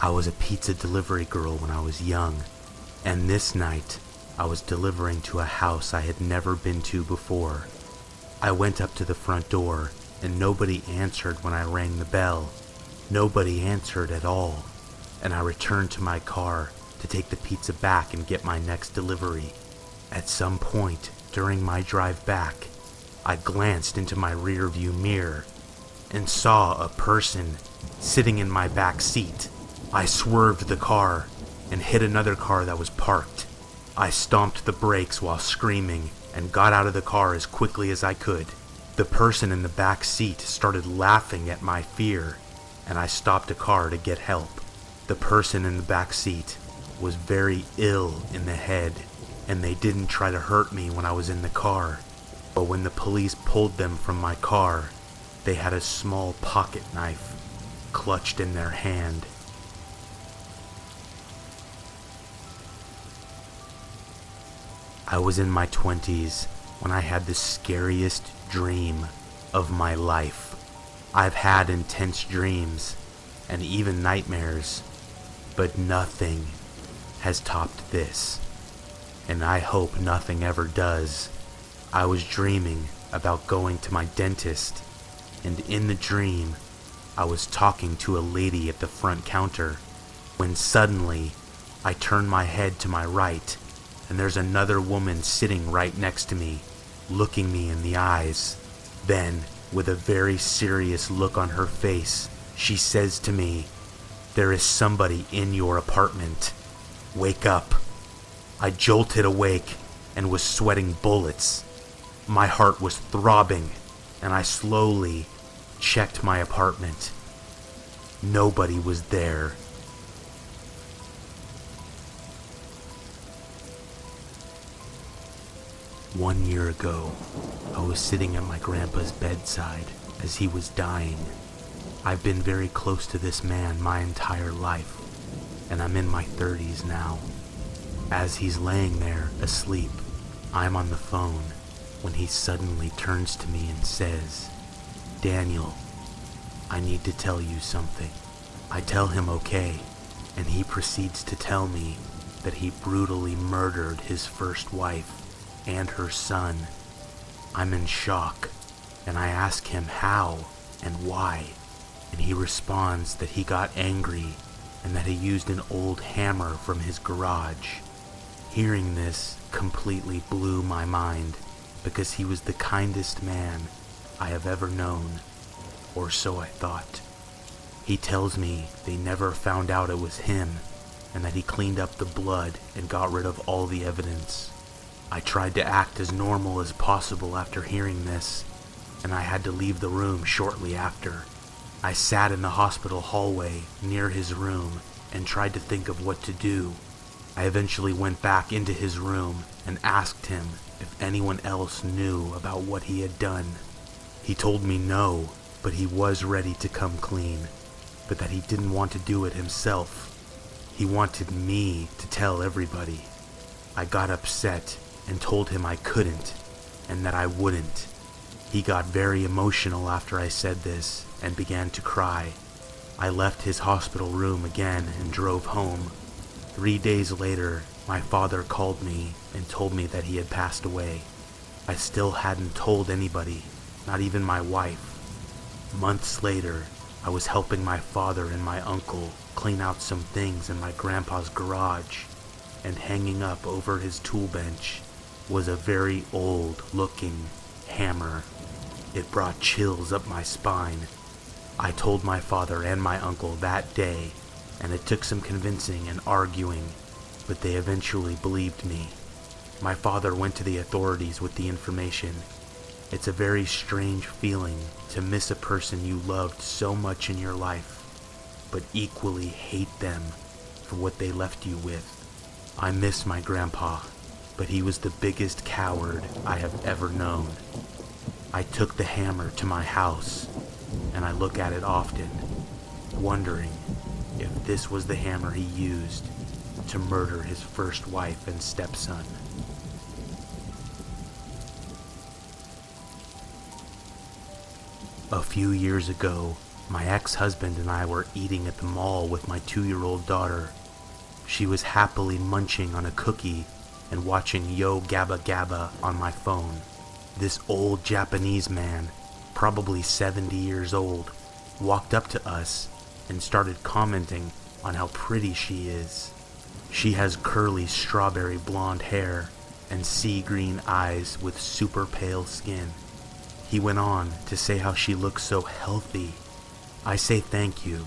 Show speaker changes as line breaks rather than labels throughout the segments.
I was a pizza delivery girl when I was young, and this night I was delivering to a house I had never been to before. I went up to the front door, and nobody answered when I rang the bell. Nobody answered at all, and I returned to my car to take the pizza back and get my next delivery. At some point during my drive back, I glanced into my rearview mirror and saw a person sitting in my back seat. I swerved the car and hit another car that was parked. I stomped the brakes while screaming and got out of the car as quickly as I could. The person in the back seat started laughing at my fear, and I stopped a car to get help. The person in the back seat was very ill in the head, and they didn't try to hurt me when I was in the car. But when the police pulled them from my car, they had a small pocket knife clutched in their hand. I was in my 20s when I had the scariest dream of my life. I've had intense dreams and even nightmares, but nothing has topped this, and I hope nothing ever does. I was dreaming about going to my dentist, and in the dream, I was talking to a lady at the front counter, when suddenly, I turned my head to my right, and there's another woman sitting right next to me, looking me in the eyes. Then, with a very serious look on her face, she says to me, "There is somebody in your apartment. Wake up." I jolted awake and was sweating bullets. My heart was throbbing, and I slowly checked my apartment. Nobody was there. One year ago, I was sitting at my grandpa's bedside as he was dying. I've been very close to this man my entire life, and I'm in my 30s now. As he's laying there asleep, I'm on the phone when he suddenly turns to me and says, "Daniel, I need to tell you something." I tell him okay, and he proceeds to tell me that he brutally murdered his first wife and her son. I'm in shock, and I ask him how and why, and he responds that he got angry and that he used an old hammer from his garage. Hearing this completely blew my mind, because he was the kindest man I have ever known, or so I thought. He tells me they never found out it was him, and that he cleaned up the blood and got rid of all the evidence. I tried to act as normal as possible after hearing this, and I had to leave the room shortly after. I sat in the hospital hallway near his room and tried to think of what to do. I eventually went back into his room and asked him if anyone else knew about what he had done. He told me no, but he was ready to come clean, but that he didn't want to do it himself. He wanted me to tell everybody. I got upset and told him I couldn't, and that I wouldn't. He got very emotional after I said this and began to cry. I left his hospital room again and drove home. 3 days later, my father called me and told me that he had passed away. I still hadn't told anybody, not even my wife. Months later, I was helping my father and my uncle clean out some things in my grandpa's garage, and hanging up over his tool bench was a very old-looking hammer. It brought chills up my spine. I told my father and my uncle that day, and it took some convincing and arguing, but they eventually believed me. My father went to the authorities with the information. It's a very strange feeling to miss a person you loved so much in your life, but equally hate them for what they left you with. I miss my grandpa, but he was the biggest coward I have ever known. I took the hammer to my house, and I look at it often, wondering if this was the hammer he used to murder his first wife and stepson. A few years ago, My ex-husband and I were eating at the mall with my 2-year-old daughter. She was happily munching on a cookie and watching Yo Gabba Gabba on my phone. This old Japanese man, probably 70 years old, walked up to us and started commenting on how pretty she is. She has curly strawberry blonde hair and sea green eyes with super pale skin. He went on to say how she looks so healthy. I say thank you.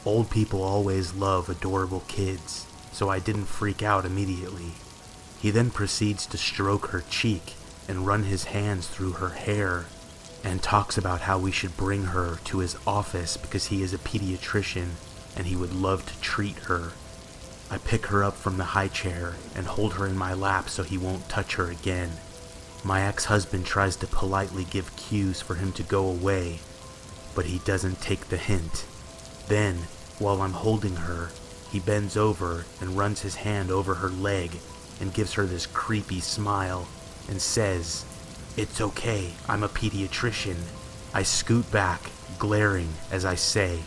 Old people always love adorable kids, so I didn't freak out immediately. He then proceeds to stroke her cheek and run his hands through her hair and talks about how we should bring her to his office because he is a pediatrician and he would love to treat her. I pick her up from the high chair and hold her in my lap so he won't touch her again. My ex-husband tries to politely give cues for him to go away, but he doesn't take the hint. Then, while I'm holding her, he bends over and runs his hand over her leg and gives her this creepy smile and says, "It's okay, I'm a pediatrician." I scoot back, glaring as I say,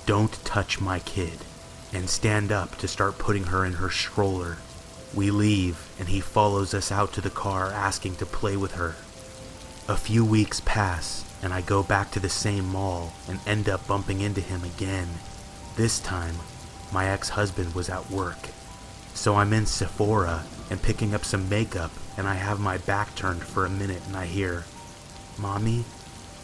"Don't touch my kid," and stand up to start putting her in her stroller. We leave, and he follows us out to the car asking to play with her. A few weeks pass, and I go back to the same mall and end up bumping into him again. This time, my ex-husband was at work. So I'm in Sephora and picking up some makeup, and I have my back turned for a minute and I hear, "Mommy?"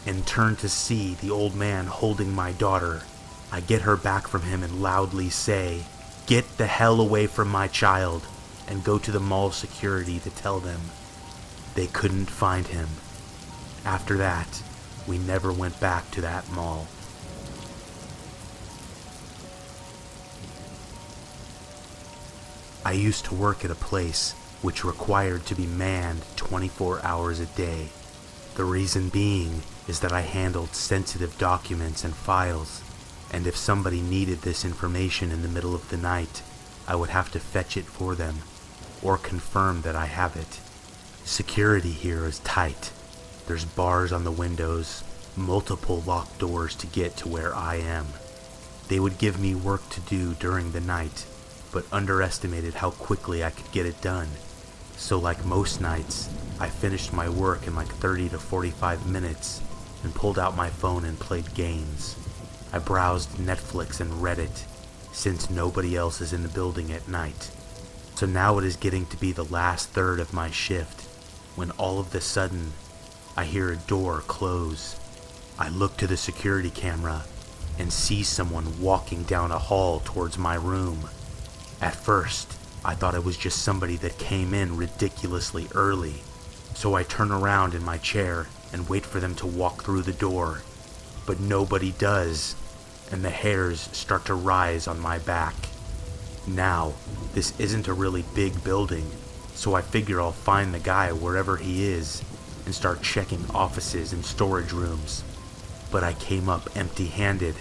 and turn to see the old man holding my daughter. I get her back from him and loudly say, "Get the hell away from my child," and go to the mall security to tell them. They couldn't find him. After that, we never went back to that mall. I used to work at a place which required to be manned 24 hours a day. The reason being is that I handled sensitive documents and files, and if somebody needed this information in the middle of the night, I would have to fetch it for them, or confirm that I have it. Security here is tight. There's bars on the windows, multiple locked doors to get to where I am. They would give me work to do during the night, but underestimated how quickly I could get it done. So like most nights, I finished my work in like 30 to 45 minutes and pulled out my phone and played games. I browsed Netflix and Reddit, since nobody else is in the building at night. So now it is getting to be the last third of my shift, when all of a sudden, I hear a door close. I look to the security camera and see someone walking down a hall towards my room. At first, I thought it was just somebody that came in ridiculously early, so I turn around in my chair and wait for them to walk through the door. But nobody does, and the hairs start to rise on my back. Now, this isn't a really big building, so I figure I'll find the guy wherever he is and start checking offices and storage rooms. But I came up empty-handed.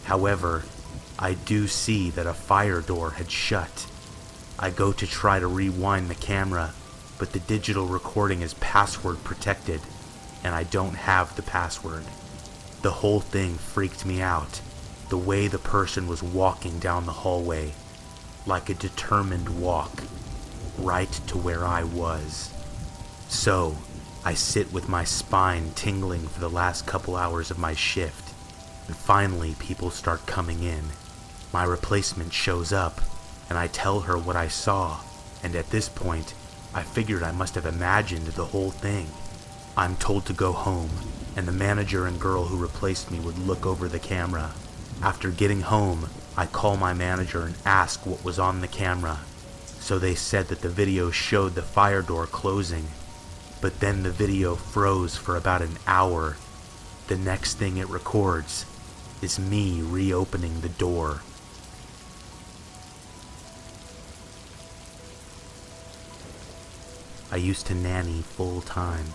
However, I do see that a fire door had shut. I go to try to rewind the camera, but the digital recording is password protected, and I don't have the password. The whole thing freaked me out, the way the person was walking down the hallway, like a determined walk, right to where I was. So, I sit with my spine tingling for the last couple hours of my shift, and finally people start coming in. My replacement shows up, and I tell her what I saw, and at this point, I figured I must have imagined the whole thing. I'm told to go home, and the manager and girl who replaced me would look over the camera. After getting home, I call my manager and ask what was on the camera. So they said that the video showed the fire door closing, but then the video froze for about an hour. The next thing it records is me reopening the door. I used to nanny full time.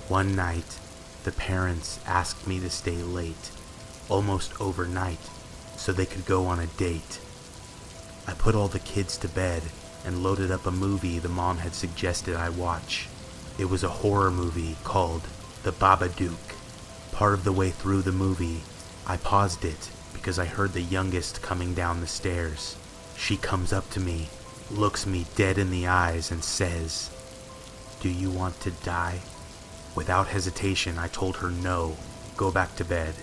One night, the parents asked me to stay late, almost overnight, so they could go on a date. I put all the kids to bed and loaded up a movie the mom had suggested I watch. It was a horror movie called The Babadook. Part of the way through the movie, I paused it because I heard the youngest coming down the stairs. She comes up to me, looks me dead in the eyes, and says, "Do you want to die?" Without hesitation, I told her no, go back to bed.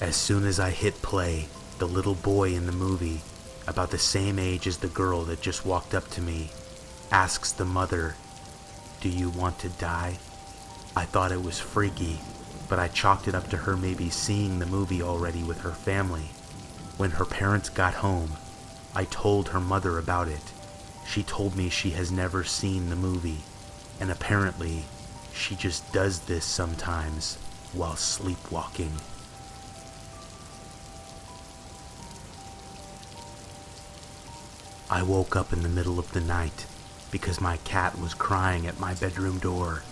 As soon as I hit play, the little boy in the movie, about the same age as the girl that just walked up to me, asks the mother, "Do you want to die?" I thought it was freaky, but I chalked it up to her maybe seeing the movie already with her family. When her parents got home, I told her mother about it. She told me she has never seen the movie, and apparently she just does this sometimes while sleepwalking. I woke up in the middle of the night because my cat was crying at my bedroom door.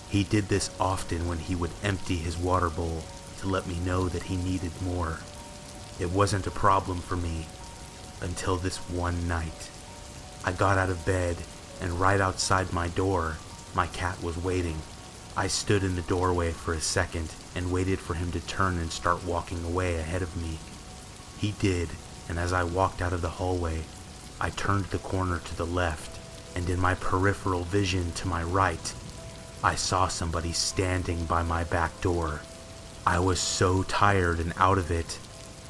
He did this often when he would empty his water bowl to let me know that he needed more. It wasn't a problem for me until this one night. I got out of bed, and right outside my door, my cat was waiting. I stood in the doorway for a second and waited for him to turn and start walking away ahead of me. He did, and as I walked out of the hallway, I turned the corner to the left, and in my peripheral vision to my right, I saw somebody standing by my back door. I was so tired and out of it,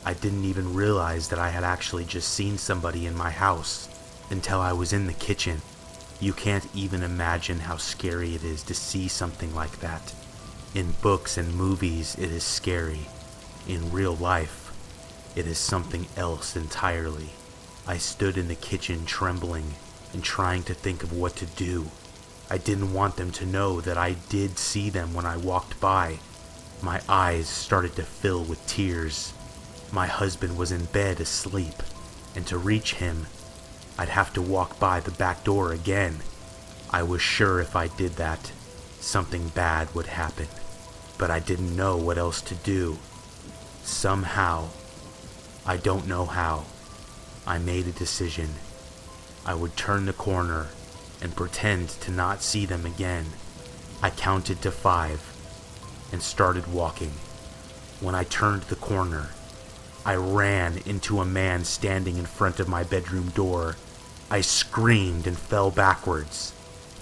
I didn't even realize that I had actually just seen somebody in my house until I was in the kitchen. You can't even imagine how scary it is to see something like that. In books and movies, it is scary. In real life, it is something else entirely. I stood in the kitchen trembling and trying to think of what to do. I didn't want them to know that I did see them when I walked by. My eyes started to fill with tears. My husband was in bed asleep, and to reach him, I'd have to walk by the back door again. I was sure if I did that, something bad would happen, but I didn't know what else to do. Somehow, I don't know how, I made a decision. I would turn the corner and pretend to not see them again. I counted to 5 and started walking. When I turned the corner, I ran into a man standing in front of my bedroom door. I screamed and fell backwards.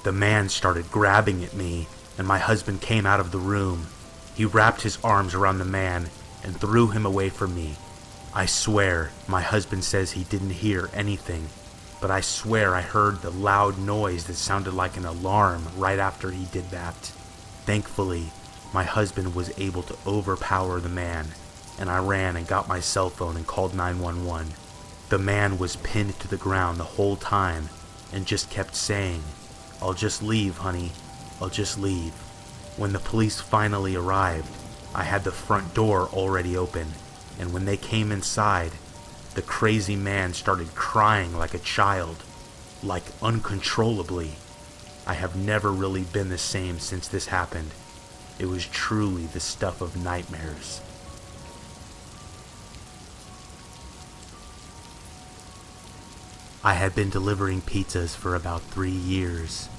The man started grabbing at me, and my husband came out of the room. He wrapped his arms around the man and threw him away from me. I swear my husband says he didn't hear anything, but I swear I heard the loud noise that sounded like an alarm right after he did that. Thankfully, my husband was able to overpower the man, and I ran and got my cell phone and called 911. The man was pinned to the ground the whole time and just kept saying, "I'll just leave, honey. I'll just leave." When the police finally arrived, I had the front door already open, and when they came inside, the crazy man started crying like a child, like uncontrollably. I have never really been the same since this happened. It was truly the stuff of nightmares. I had been delivering pizzas for about 3 years.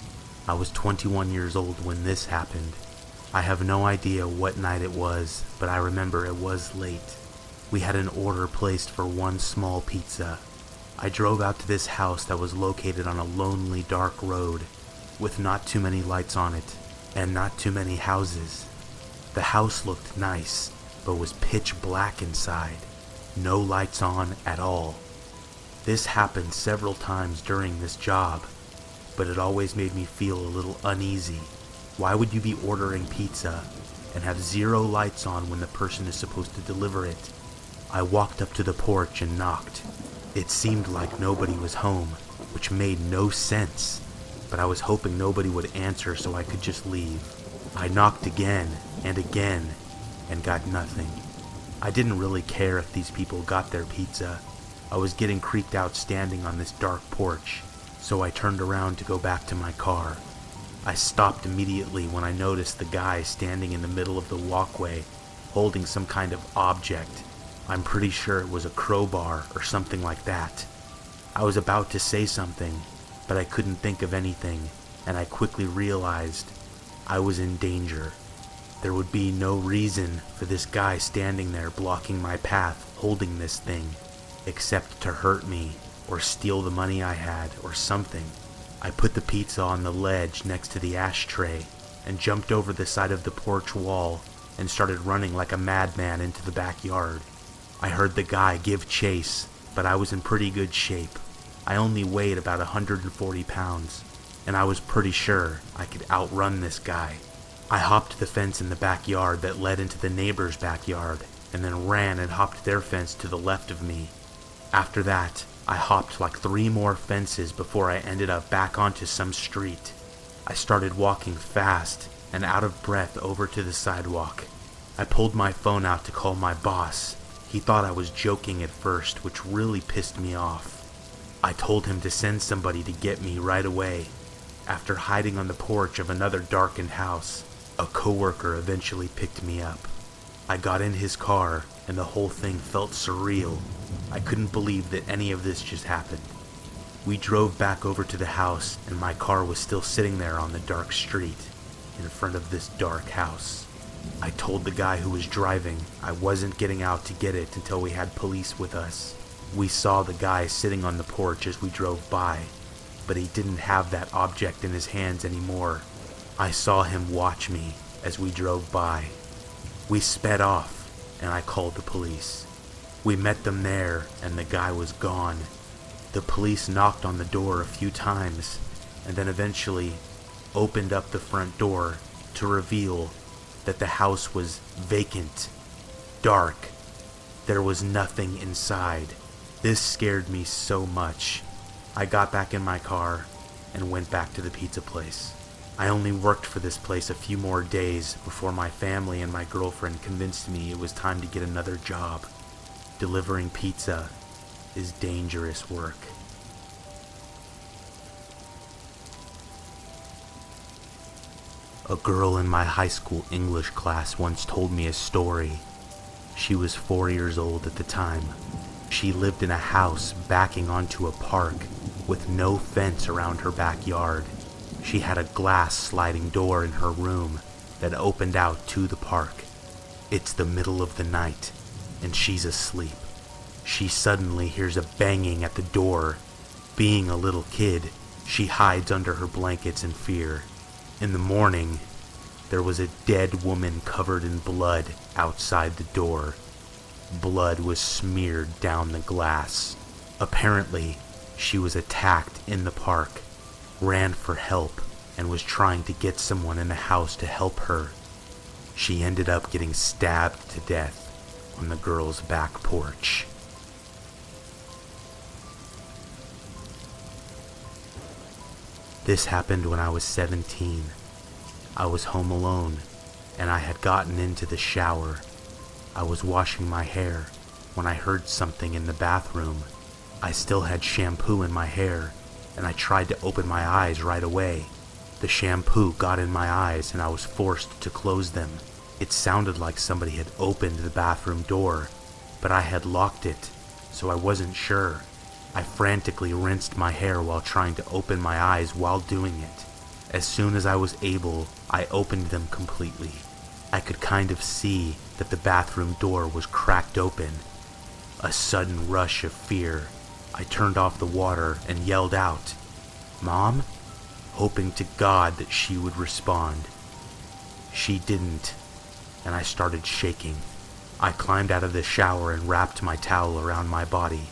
I was 21 years old when this happened. I have no idea what night it was, but I remember it was late. We had an order placed for one small pizza. I drove out to this house that was located on a lonely, dark road, with not too many lights on it, and not too many houses. The house looked nice, but was pitch black inside. No lights on at all. This happened several times during this job, but it always made me feel a little uneasy. Why would you be ordering pizza and have 0 lights on when the person is supposed to deliver it? I walked up to the porch and knocked. It seemed like nobody was home, which made no sense, but I was hoping nobody would answer so I could just leave. I knocked again and got nothing. I didn't really care if these people got their pizza. I was getting creeped out standing on this dark porch, so I turned around to go back to my car. I stopped immediately when I noticed the guy standing in the middle of the walkway, holding some kind of object. I'm pretty sure it was a crowbar or something like that. I was about to say something, but I couldn't think of anything, and I quickly realized I was in danger. There would be no reason for this guy standing there blocking my path, holding this thing, except to hurt me or steal the money I had or something. I put the pizza on the ledge next to the ashtray and jumped over the side of the porch wall and started running like a madman into the backyard. I heard the guy give chase, but I was in pretty good shape. I only weighed about 140 pounds, and I was pretty sure I could outrun this guy. I hopped the fence in the backyard that led into the neighbor's backyard, and then ran and hopped their fence to the left of me. After that, I hopped like 3 more fences before I ended up back onto some street. I started walking fast and out of breath over to the sidewalk. I pulled my phone out to call my boss. He thought I was joking at first, which really pissed me off. I told him to send somebody to get me right away. After hiding on the porch of another darkened house, a coworker eventually picked me up. I got in his car, and the whole thing felt surreal. I couldn't believe that any of this just happened. We drove back over to the house, and my car was still sitting there on the dark street, in front of this dark house. I told the guy who was driving I wasn't getting out to get it until we had police with us. We saw the guy sitting on the porch as we drove by, but he didn't have that object in his hands anymore. I saw him watch me as we drove by. We sped off, and I called the police. We met them there, and the guy was gone. The police knocked on the door a few times, and then eventually opened up the front door to reveal that the house was vacant, dark. There was nothing inside. This scared me so much. I got back in my car and went back to the pizza place. I only worked for this place a few more days before my family and my girlfriend convinced me it was time to get another job. Delivering pizza is dangerous work. A girl in my high school English class once told me a story. She was 4 years old at the time. She lived in a house backing onto a park with no fence around her backyard. She had a glass sliding door in her room that opened out to the park. It's the middle of the night, and she's asleep. She suddenly hears a banging at the door. Being a little kid, she hides under her blankets in fear. In the morning, there was a dead woman covered in blood outside the door. Blood was smeared down the glass. Apparently, she was attacked in the park, ran for help, and was trying to get someone in the house to help her. She ended up getting stabbed to death on the girl's back porch. This happened when I was 17. I was home alone, and I had gotten into the shower. I was washing my hair when I heard something in the bathroom. I still had shampoo in my hair, and I tried to open my eyes right away. The shampoo got in my eyes, and I was forced to close them. It sounded like somebody had opened the bathroom door, but I had locked it, so I wasn't sure. I frantically rinsed my hair while trying to open my eyes while doing it. As soon as I was able, I opened them completely. I could kind of see that the bathroom door was cracked open. A sudden rush of fear. I turned off the water and yelled out, "Mom?" hoping to God that she would respond. She didn't, and I started shaking. I climbed out of the shower and wrapped my towel around my body.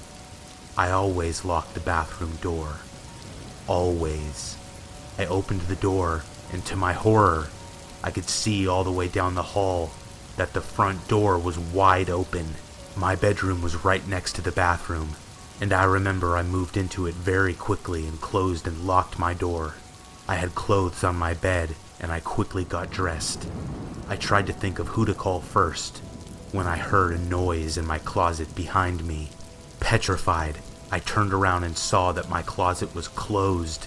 I always locked the bathroom door. Always. I opened the door, and to my horror, I could see all the way down the hall that the front door was wide open. My bedroom was right next to the bathroom, and I remember I moved into it very quickly and closed and locked my door. I had clothes on my bed, and I quickly got dressed. I tried to think of who to call first, when I heard a noise in my closet behind me. Petrified, I turned around and saw that my closet was closed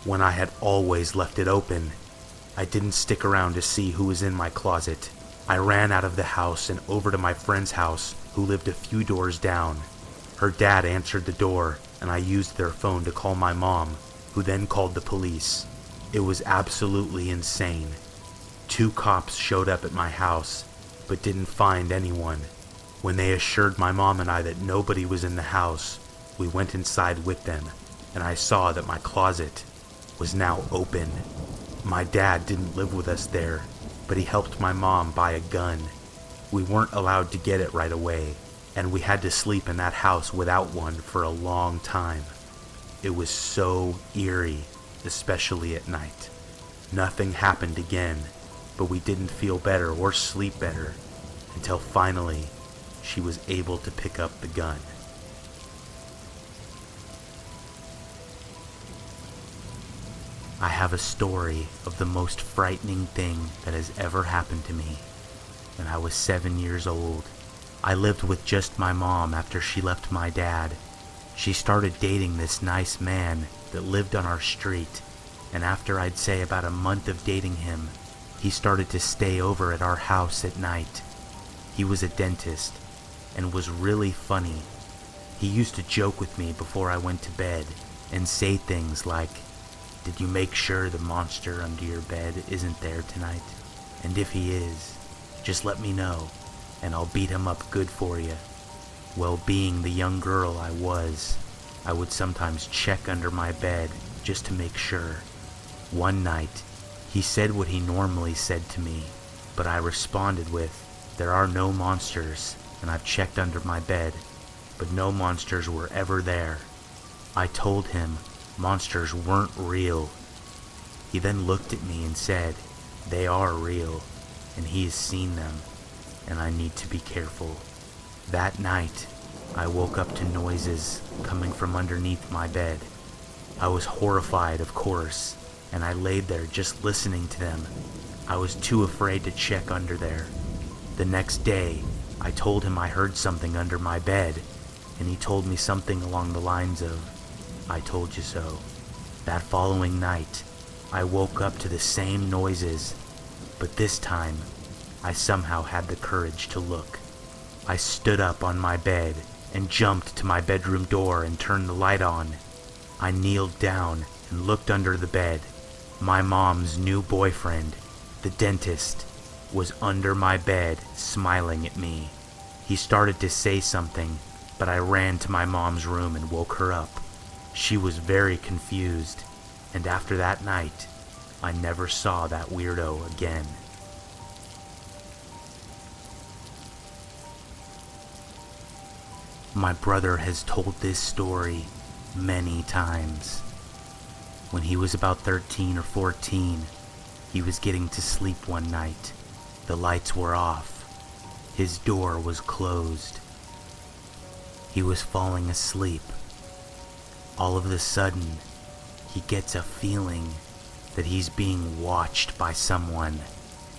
when I had always left it open. I didn't stick around to see who was in my closet. I ran out of the house and over to my friend's house, who lived a few doors down. Her dad answered the door, and I used their phone to call my mom, who then called the police. It was absolutely insane. 2 cops showed up at my house, but didn't find anyone. When they assured my mom and I that nobody was in the house, we went inside with them, and I saw that my closet was now open. My dad didn't live with us there, but he helped my mom buy a gun. We weren't allowed to get it right away, and we had to sleep in that house without one for a long time. It was so eerie, especially at night. Nothing happened again, but we didn't feel better or sleep better until finally she was able to pick up the gun. I have a story of the most frightening thing that has ever happened to me. When I was 7 years old, I lived with just my mom after she left my dad. She started dating this nice man that lived on our street, and after I'd say about a month of dating him, he started to stay over at our house at night. He was a dentist and was really funny. He used to joke with me before I went to bed and say things like, "Did you make sure the monster under your bed isn't there tonight? And if he is, just let me know, and I'll beat him up good for you." Well, being the young girl I was, I would sometimes check under my bed just to make sure. One night, he said what he normally said to me, but I responded with, "There are no monsters, and I've checked under my bed, but no monsters were ever there." I told him monsters weren't real. He then looked at me and said, "They are real, and he has seen them, and I need to be careful." That night, I woke up to noises coming from underneath my bed. I was horrified, of course, and I laid there just listening to them. I was too afraid to check under there. The next day, I told him I heard something under my bed, and he told me something along the lines of, "I told you so." That following night, I woke up to the same noises, but this time, I somehow had the courage to look. I stood up on my bed and jumped to my bedroom door and turned the light on. I kneeled down and looked under the bed. My mom's new boyfriend, the dentist, was under my bed smiling at me. He started to say something, but I ran to my mom's room and woke her up. She was very confused, and after that night, I never saw that weirdo again. My brother has told this story many times. When he was about 13 or 14, he was getting to sleep one night. The lights were off. His door was closed. He was falling asleep. All of a sudden, he gets a feeling that he's being watched by someone.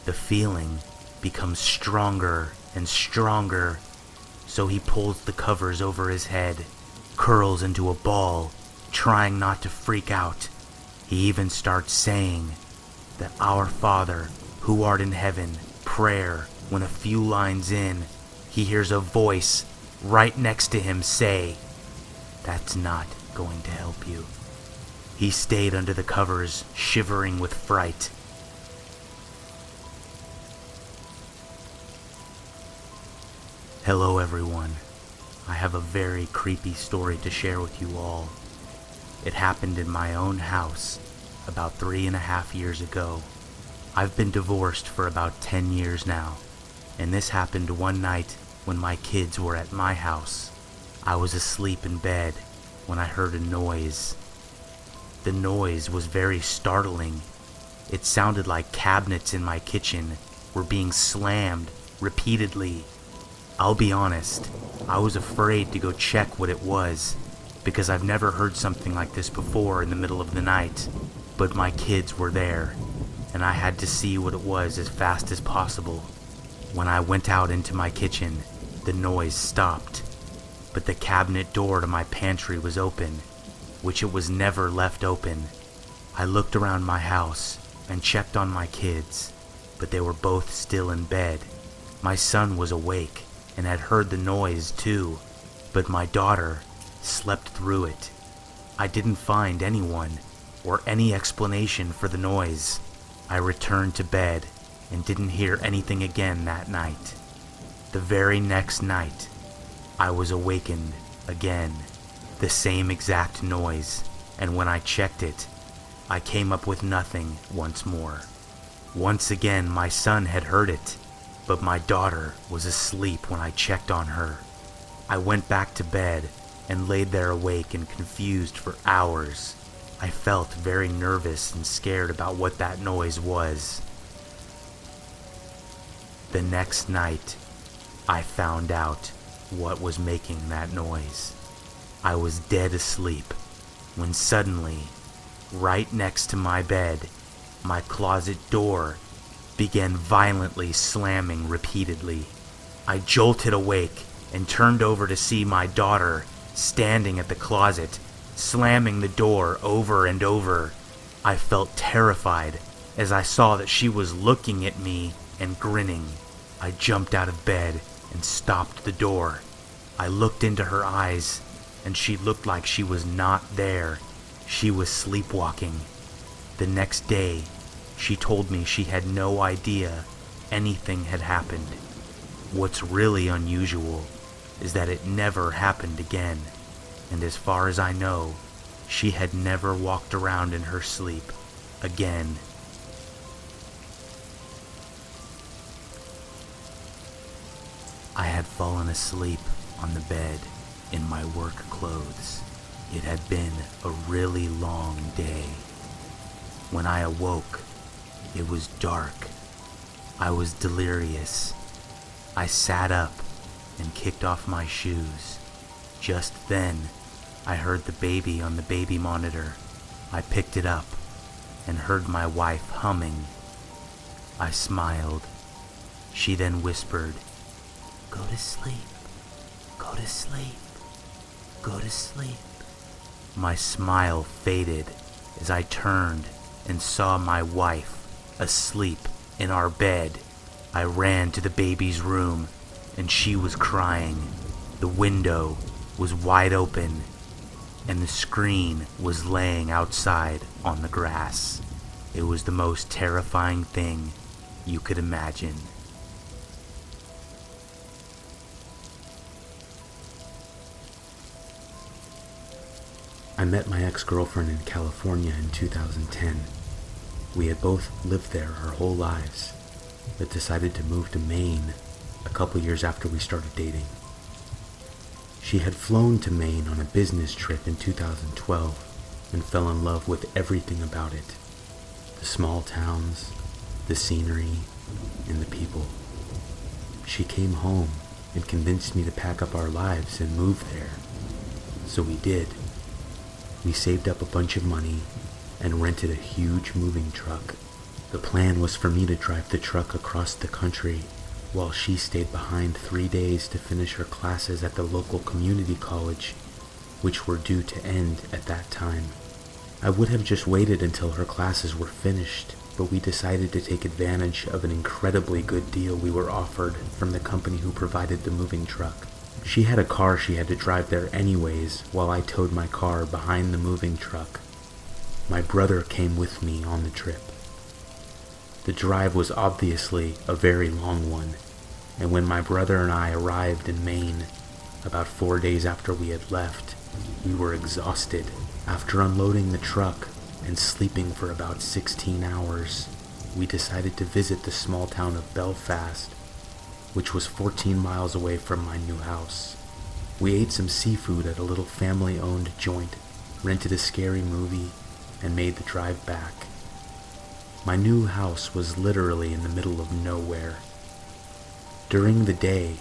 The feeling becomes stronger and stronger, so he pulls the covers over his head, curls into a ball, trying not to freak out. He even starts saying the "Our Father, who art in heaven" prayer when a few lines in, he hears a voice right next to him say, "That's not going to help you." He stayed under the covers, shivering with fright. Hello everyone. I have a very creepy story to share with you all. It happened in my own house about 3.5 years ago. I've been divorced for about 10 years now, and this happened one night when my kids were at my house. I was asleep in bed when I heard a noise. The noise was very startling. It sounded like cabinets in my kitchen were being slammed repeatedly. I'll be honest, I was afraid to go check what it was, because I've never heard something like this before in the middle of the night. But my kids were there, and I had to see what it was as fast as possible. When I went out into my kitchen, the noise stopped, but the cabinet door to my pantry was open, which it was never left open. I looked around my house and checked on my kids, but they were both still in bed. My son was awake and had heard the noise too, but my daughter slept through it. I didn't find anyone or any explanation for the noise. I returned to bed and didn't hear anything again that night. The very next night, I was awakened again, the same exact noise, and when I checked it, I came up with nothing once more. Once again, my son had heard it, but my daughter was asleep when I checked on her. I went back to bed and laid there awake and confused for hours. I felt very nervous and scared about what that noise was. The next night, I found out what was making that noise. I was dead asleep when suddenly, right next to my bed, my closet door began violently slamming repeatedly. I jolted awake and turned over to see my daughter standing at the closet, slamming the door over and over. I felt terrified as I saw that she was looking at me and grinning. I jumped out of bed and stopped the door. I looked into her eyes, and she looked like she was not there. She was sleepwalking. The next day, she told me she had no idea anything had happened. What's really unusual is that it never happened again, and as far as I know, she had never walked around in her sleep again. I had fallen asleep on the bed in my work clothes. It had been a really long day. When I awoke, it was dark. I was delirious. I sat up and kicked off my shoes. Just then, I heard the baby on the baby monitor. I picked it up and heard my wife humming. I smiled. She then whispered, "Go to sleep, go to sleep, go to sleep." My smile faded as I turned and saw my wife asleep in our bed. I ran to the baby's room and she was crying. The window was wide open and the screen was laying outside on the grass. It was the most terrifying thing you could imagine. I met my ex-girlfriend in California in 2010. We had both lived there our whole lives, but decided to move to Maine a couple years after we started dating. She had flown to Maine on a business trip in 2012 and fell in love with everything about it. The small towns, the scenery, and the people. She came home and convinced me to pack up our lives and move there. So we did. We saved up a bunch of money and rented a huge moving truck. The plan was for me to drive the truck across the country while she stayed behind 3 days to finish her classes at the local community college, which were due to end at that time. I would have just waited until her classes were finished, but we decided to take advantage of an incredibly good deal we were offered from the company who provided the moving truck. She had a car she had to drive there anyways, while I towed my car behind the moving truck. My brother came with me on the trip. The drive was obviously a very long one, and when my brother and I arrived in Maine, about 4 days after we had left, we were exhausted. After unloading the truck and sleeping for about 16 hours, we decided to visit the small town of Belfast, which was 14 miles away from my new house. We ate some seafood at a little family-owned joint, rented a scary movie, and made the drive back. My new house was literally in the middle of nowhere. During the day,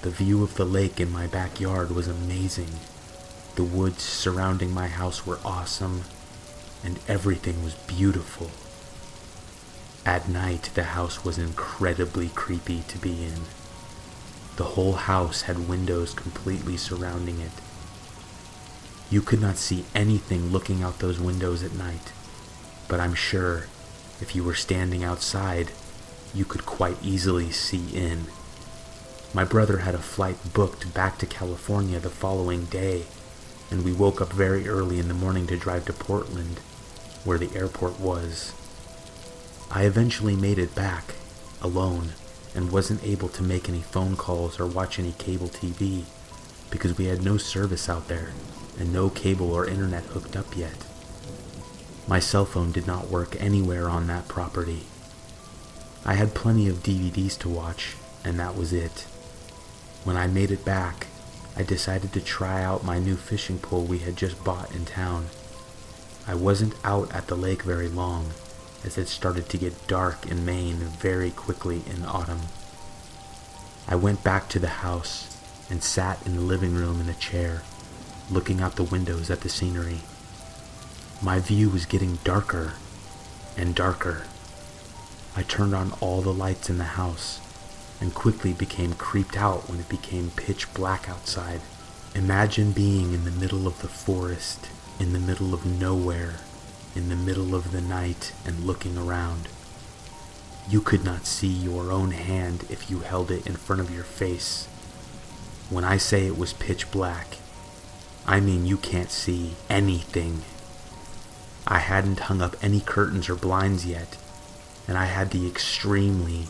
the view of the lake in my backyard was amazing. The woods surrounding my house were awesome, and everything was beautiful. At night, the house was incredibly creepy to be in. The whole house had windows completely surrounding it. You could not see anything looking out those windows at night, but I'm sure if you were standing outside, you could quite easily see in. My brother had a flight booked back to California the following day, and we woke up very early in the morning to drive to Portland, where the airport was. I eventually made it back, alone, and wasn't able to make any phone calls or watch any cable TV because we had no service out there and no cable or internet hooked up yet. My cell phone did not work anywhere on that property. I had plenty of DVDs to watch, and that was it. When I made it back, I decided to try out my new fishing pole we had just bought in town. I wasn't out at the lake very long, as it started to get dark in Maine very quickly in autumn. I went back to the house and sat in the living room in a chair, looking out the windows at the scenery. My view was getting darker and darker. I turned on all the lights in the house and quickly became creeped out when it became pitch black outside. Imagine being in the middle of the forest, in the middle of nowhere, in the middle of the night and looking around. You could not see your own hand if you held it in front of your face. When I say it was pitch black, I mean you can't see anything. I hadn't hung up any curtains or blinds yet, and I had the extremely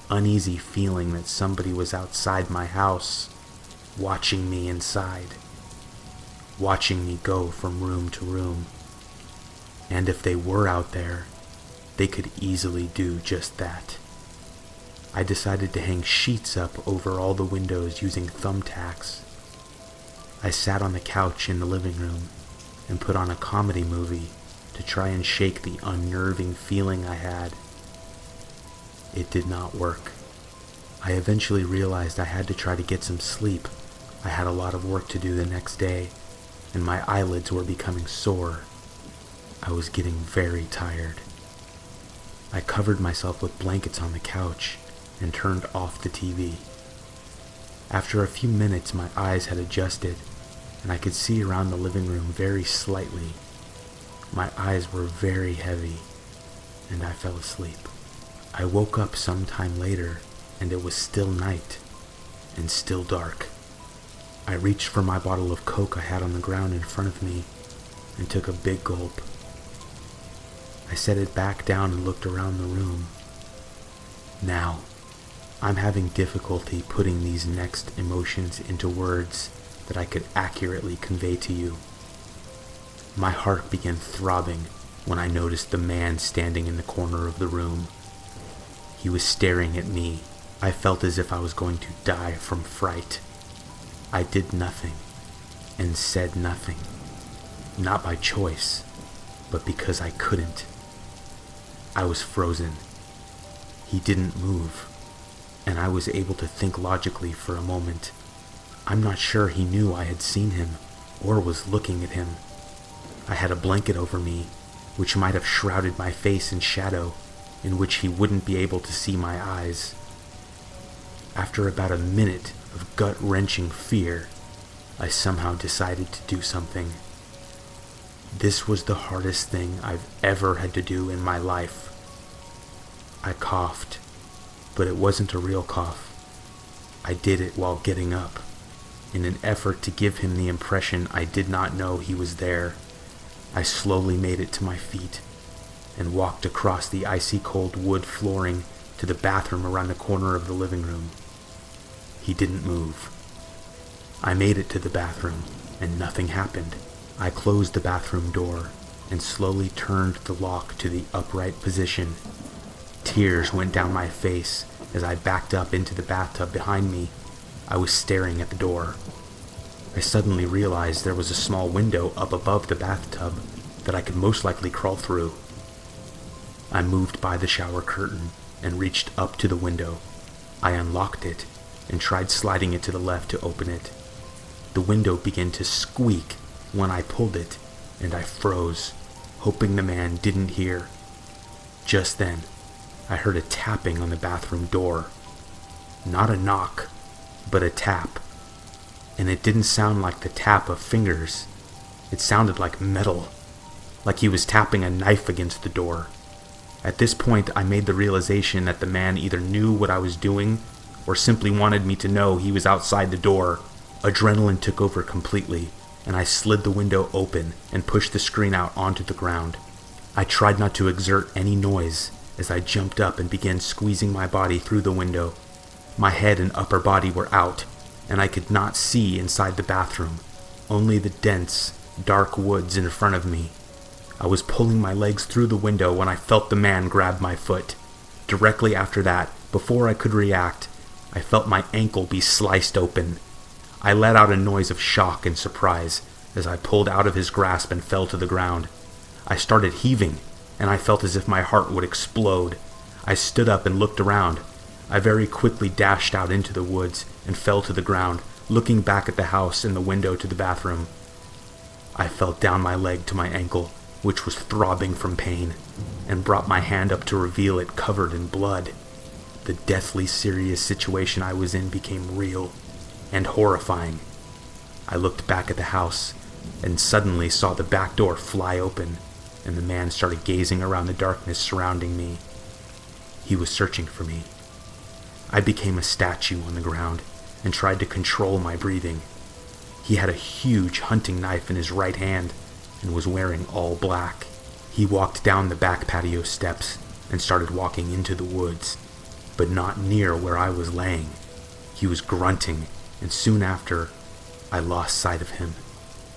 uneasy feeling that somebody was outside my house, watching me inside, watching me go from room to room. And if they were out there, they could easily do just that. I decided to hang sheets up over all the windows using thumbtacks. I sat on the couch in the living room and put on a comedy movie to try and shake the unnerving feeling I had. It did not work. I eventually realized I had to try to get some sleep. I had a lot of work to do the next day, and my eyelids were becoming sore. I was getting very tired. I covered myself with blankets on the couch and turned off the TV. After a few minutes, my eyes had adjusted, and I could see around the living room very slightly. My eyes were very heavy, and I fell asleep. I woke up some time later, and it was still night, and still dark. I reached for my bottle of Coke I had on the ground in front of me, and took a big gulp. I set it back down and looked around the room. Now, I'm having difficulty putting these next emotions into words that I could accurately convey to you. My heart began throbbing when I noticed the man standing in the corner of the room. He was staring at me. I felt as if I was going to die from fright. I did nothing and said nothing, not by choice, but because I couldn't. I was frozen. He didn't move, and I was able to think logically for a moment. I'm not sure he knew I had seen him or was looking at him. I had a blanket over me, which might have shrouded my face in shadow, in which he wouldn't be able to see my eyes. After about a minute of gut-wrenching fear, I somehow decided to do something. This was the hardest thing I've ever had to do in my life. I coughed, but it wasn't a real cough. I did it while getting up, in an effort to give him the impression I did not know he was there. I slowly made it to my feet and walked across the icy cold wood flooring to the bathroom around the corner of the living room. He didn't move. I made it to the bathroom, and nothing happened. I closed the bathroom door and slowly turned the lock to the upright position. Tears went down my face as I backed up into the bathtub behind me. I was staring at the door. I suddenly realized there was a small window up above the bathtub that I could most likely crawl through. I moved by the shower curtain and reached up to the window. I unlocked it and tried sliding it to the left to open it. The window began to squeak when I pulled it, and I froze, hoping the man didn't hear. Just then, I heard a tapping on the bathroom door. Not a knock, but a tap. And it didn't sound like the tap of fingers. It sounded like metal, like he was tapping a knife against the door. At this point, I made the realization that the man either knew what I was doing or simply wanted me to know he was outside the door. Adrenaline took over completely, and I slid the window open and pushed the screen out onto the ground. I tried not to exert any noise as I jumped up and began squeezing my body through the window. My head and upper body were out, and I could not see inside the bathroom, only the dense, dark woods in front of me. I was pulling my legs through the window when I felt the man grab my foot. Directly after that, before I could react, I felt my ankle be sliced open. I let out a noise of shock and surprise as I pulled out of his grasp and fell to the ground. I started heaving, and I felt as if my heart would explode. I stood up and looked around. I very quickly dashed out into the woods and fell to the ground, looking back at the house and the window to the bathroom. I felt down my leg to my ankle, which was throbbing from pain, and brought my hand up to reveal it covered in blood. The deathly serious situation I was in became real and horrifying. I looked back at the house and suddenly saw the back door fly open, and the man started gazing around the darkness surrounding me. He was searching for me. I became a statue on the ground and tried to control my breathing. He had a huge hunting knife in his right hand and was wearing all black. He walked down the back patio steps and started walking into the woods, but not near where I was laying. He was grunting, and soon after, I lost sight of him.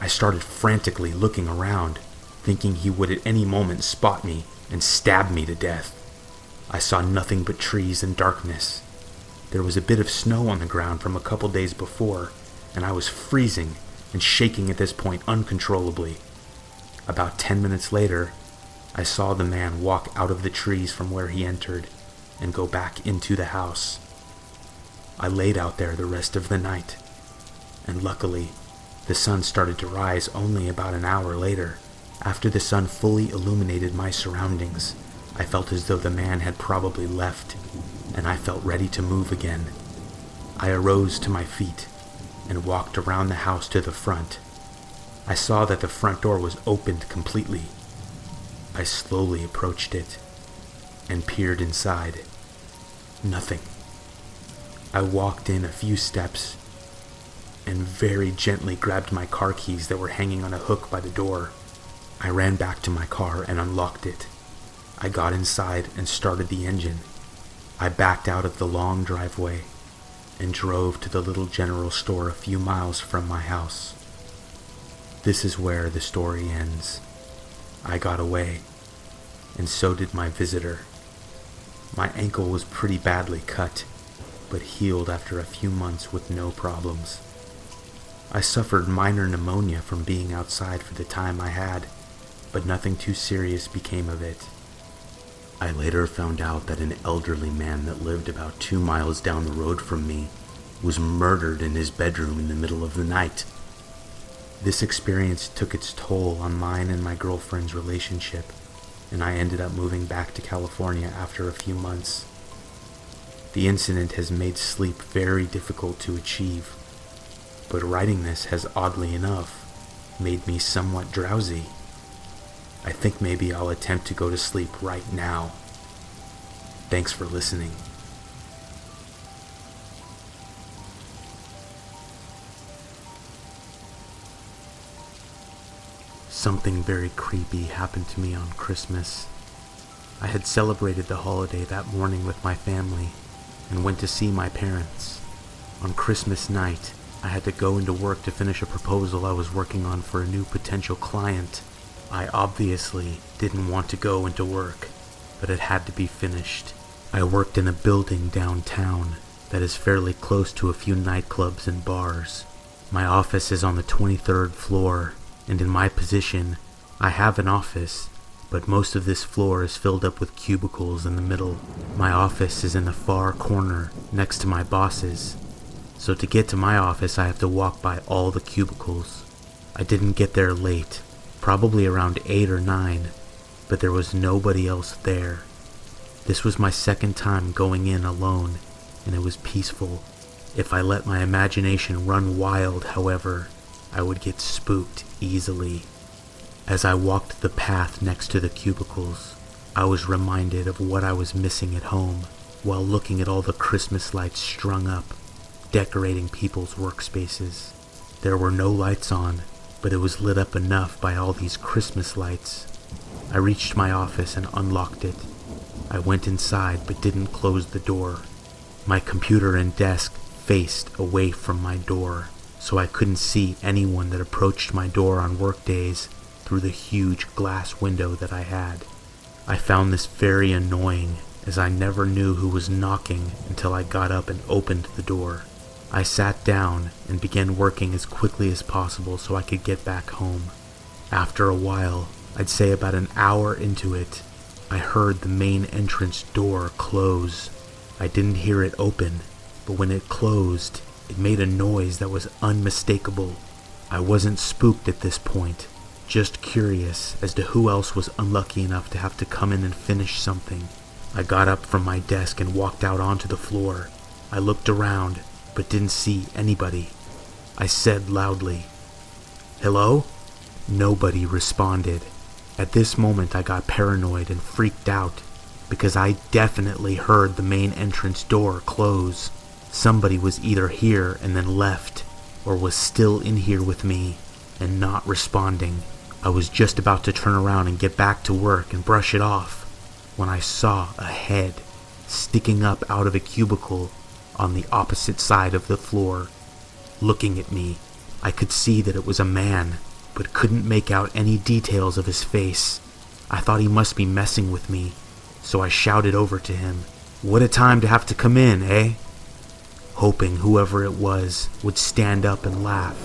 I started frantically looking around, thinking he would at any moment spot me and stab me to death. I saw nothing but trees and darkness. There was a bit of snow on the ground from a couple days before, and I was freezing and shaking at this point uncontrollably. About 10 minutes later, I saw the man walk out of the trees from where he entered and go back into the house. I laid out there the rest of the night, and luckily, the sun started to rise only about an hour later. After the sun fully illuminated my surroundings, I felt as though the man had probably left, and I felt ready to move again. I arose to my feet and walked around the house to the front. I saw that the front door was opened completely. I slowly approached it and peered inside. Nothing. I walked in a few steps and very gently grabbed my car keys that were hanging on a hook by the door. I ran back to my car and unlocked it. I got inside and started the engine. I backed out of the long driveway and drove to the little general store a few miles from my house. This is where the story ends. I got away, and so did my visitor. My ankle was pretty badly cut, but healed after a few months with no problems. I suffered minor pneumonia from being outside for the time I had, but nothing too serious became of it. I later found out that an elderly man that lived about 2 miles down the road from me was murdered in his bedroom in the middle of the night. This experience took its toll on mine and my girlfriend's relationship, and I ended up moving back to California after a few months. The incident has made sleep very difficult to achieve, but writing this has oddly enough made me somewhat drowsy. I think maybe I'll attempt to go to sleep right now. Thanks for listening. Something very creepy happened to me on Christmas. I had celebrated the holiday that morning with my family and went to see my parents. On Christmas night, I had to go into work to finish a proposal I was working on for a new potential client. I obviously didn't want to go into work, but it had to be finished. I worked in a building downtown that is fairly close to a few nightclubs and bars. My office is on the 23rd floor, and in my position, I have an office, but most of this floor is filled up with cubicles in the middle. My office is in the far corner, next to my boss's, so to get to my office I have to walk by all the cubicles. I didn't get there late, probably around 8 or 9, but there was nobody else there. This was my second time going in alone, and it was peaceful. If I let my imagination run wild, however, I would get spooked easily. As I walked the path next to the cubicles, I was reminded of what I was missing at home while looking at all the Christmas lights strung up, decorating people's workspaces. There were no lights on, but it was lit up enough by all these Christmas lights. I reached my office and unlocked it. I went inside but didn't close the door. My computer and desk faced away from my door, so I couldn't see anyone that approached my door on work days through the huge glass window that I had. I found this very annoying, as I never knew who was knocking until I got up and opened the door. I sat down and began working as quickly as possible so I could get back home. After a while, I'd say about an hour into it, I heard the main entrance door close. I didn't hear it open, but when it closed, it made a noise that was unmistakable. I wasn't spooked at this point, just curious as to who else was unlucky enough to have to come in and finish something. I got up from my desk and walked out onto the floor. I looked around, but didn't see anybody. I said loudly, "Hello?" Nobody responded. At this moment I got paranoid and freaked out, because I definitely heard the main entrance door close. Somebody was either here and then left, or was still in here with me and not responding. I was just about to turn around and get back to work and brush it off when I saw a head sticking up out of a cubicle on the opposite side of the floor, looking at me. I could see that it was a man, but couldn't make out any details of his face. I thought he must be messing with me, so I shouted over to him, "What a time to have to come in, eh?" Hoping whoever it was would stand up and laugh,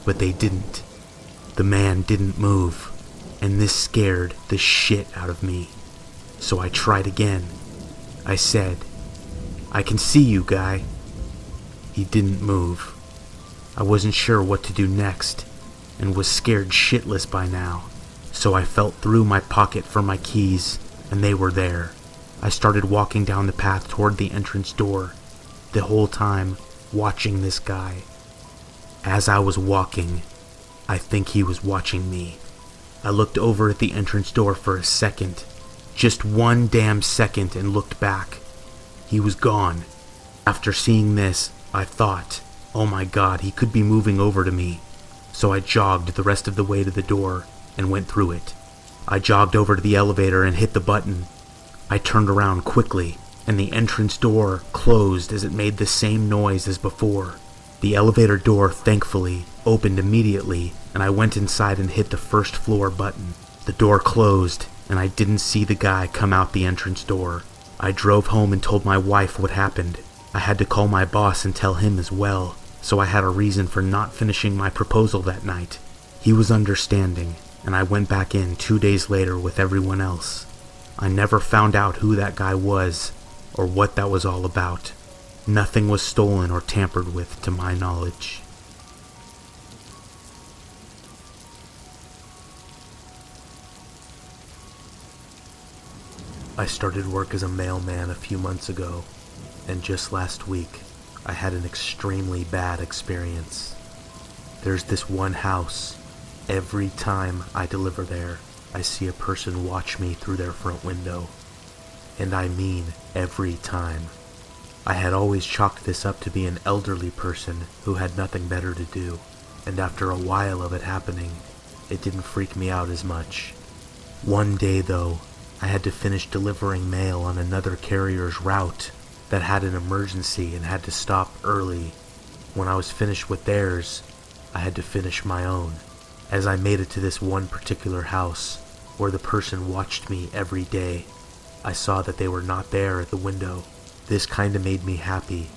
but they didn't. The man didn't move, and this scared the shit out of me. So I tried again. I said, "I can see you, guy." He didn't move. I wasn't sure what to do next, and was scared shitless by now, so I felt through my pocket for my keys, and they were there. I started walking down the path toward the entrance door, the whole time watching this guy. As I was walking, I think he was watching me. I looked over at the entrance door for a second, just one damn second, and looked back. He was gone. After seeing this, I thought, oh my god, he could be moving over to me. So I jogged the rest of the way to the door and went through it. I jogged over to the elevator and hit the button. I turned around quickly, and the entrance door closed as it made the same noise as before. The elevator door, thankfully, opened immediately, and I went inside and hit the first floor button. The door closed, and I didn't see the guy come out the entrance door. I drove home and told my wife what happened. I had to call my boss and tell him as well, so I had a reason for not finishing my proposal that night. He was understanding, and I went back in 2 days later with everyone else. I never found out who that guy was, or what that was all about. Nothing was stolen or tampered with, to my knowledge. I started work as a mailman a few months ago, and just last week, I had an extremely bad experience. There's this one house. Every time I deliver there, I see a person watch me through their front window. And I mean every time. I had always chalked this up to be an elderly person who had nothing better to do, and after a while of it happening, it didn't freak me out as much. One day though, I had to finish delivering mail on another carrier's route that had an emergency and had to stop early. When I was finished with theirs, I had to finish my own. As I made it to this one particular house, where the person watched me every day, I saw that they were not there at the window. This kinda made me happy,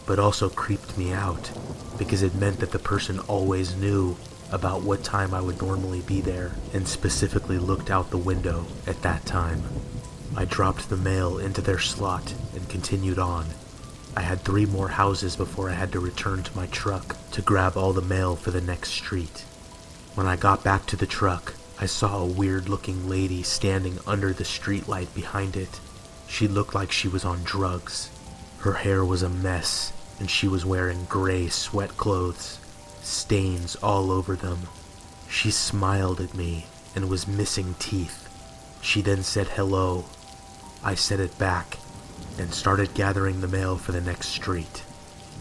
but also creeped me out, because it meant that the person always knew about what time I would normally be there, and specifically looked out the window at that time. I dropped the mail into their slot and continued on. I had 3 more houses before I had to return to my truck to grab all the mail for the next street. When I got back to the truck, I saw a weird-looking lady standing under the streetlight behind it. She looked like she was on drugs. Her hair was a mess, and she was wearing gray sweat clothes, stains all over them. She smiled at me and was missing teeth. She then said hello. I said it back and started gathering the mail for the next street.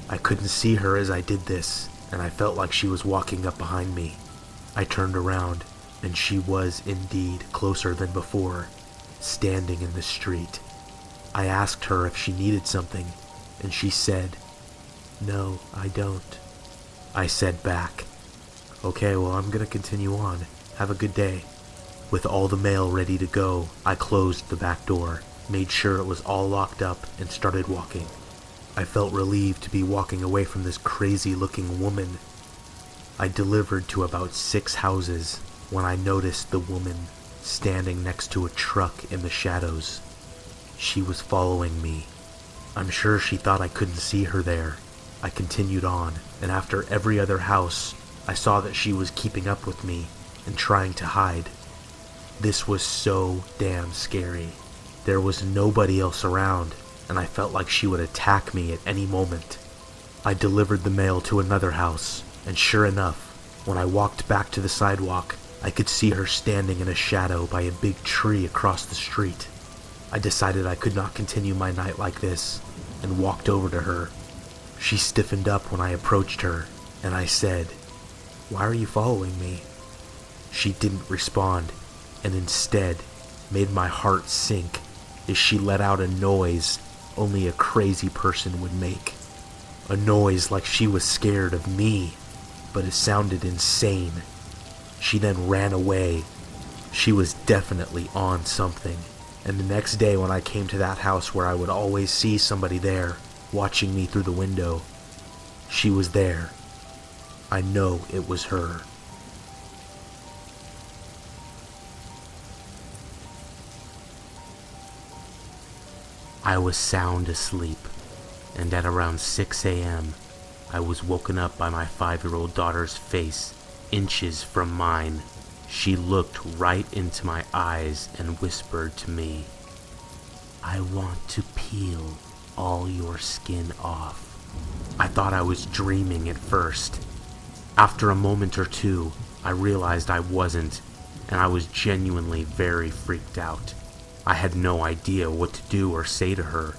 I couldn't see her as I did this, and I felt like she was walking up behind me. I turned around, and she was indeed closer than before, standing in the street, I asked her if she needed something, and she said, "No, I don't." I said back, "Okay, well, I'm gonna continue on. Have a good day." With all the mail ready to go, I closed the back door, made sure it was all locked up, and started walking. I felt relieved to be walking away from this crazy-looking woman. I delivered to about 6 houses when I noticed the woman standing next to a truck in the shadows. She was following me. I'm sure she thought I couldn't see her there. I continued on, and after every other house, I saw that she was keeping up with me and trying to hide. This was so damn scary. There was nobody else around, and I felt like she would attack me at any moment. I delivered the mail to another house, and sure enough, when I walked back to the sidewalk, I could see her standing in a shadow by a big tree across the street. I decided I could not continue my night like this, and walked over to her. She stiffened up when I approached her, and I said, "Why are you following me?" She didn't respond, and instead made my heart sink as she let out a noise only a crazy person would make. A noise like she was scared of me, but it sounded insane. She then ran away. She was definitely on something, and the next day when I came to that house where I would always see somebody there, watching me through the window, she was there. I know it was her. I was sound asleep, and at around 6 a.m., I was woken up by my 5-year-old daughter's face, inches from mine. She looked right into my eyes and whispered to me, "I want to peel all your skin off." I thought I was dreaming at first. After a moment or two, I realized I wasn't, and I was genuinely very freaked out. I had no idea what to do or say to her.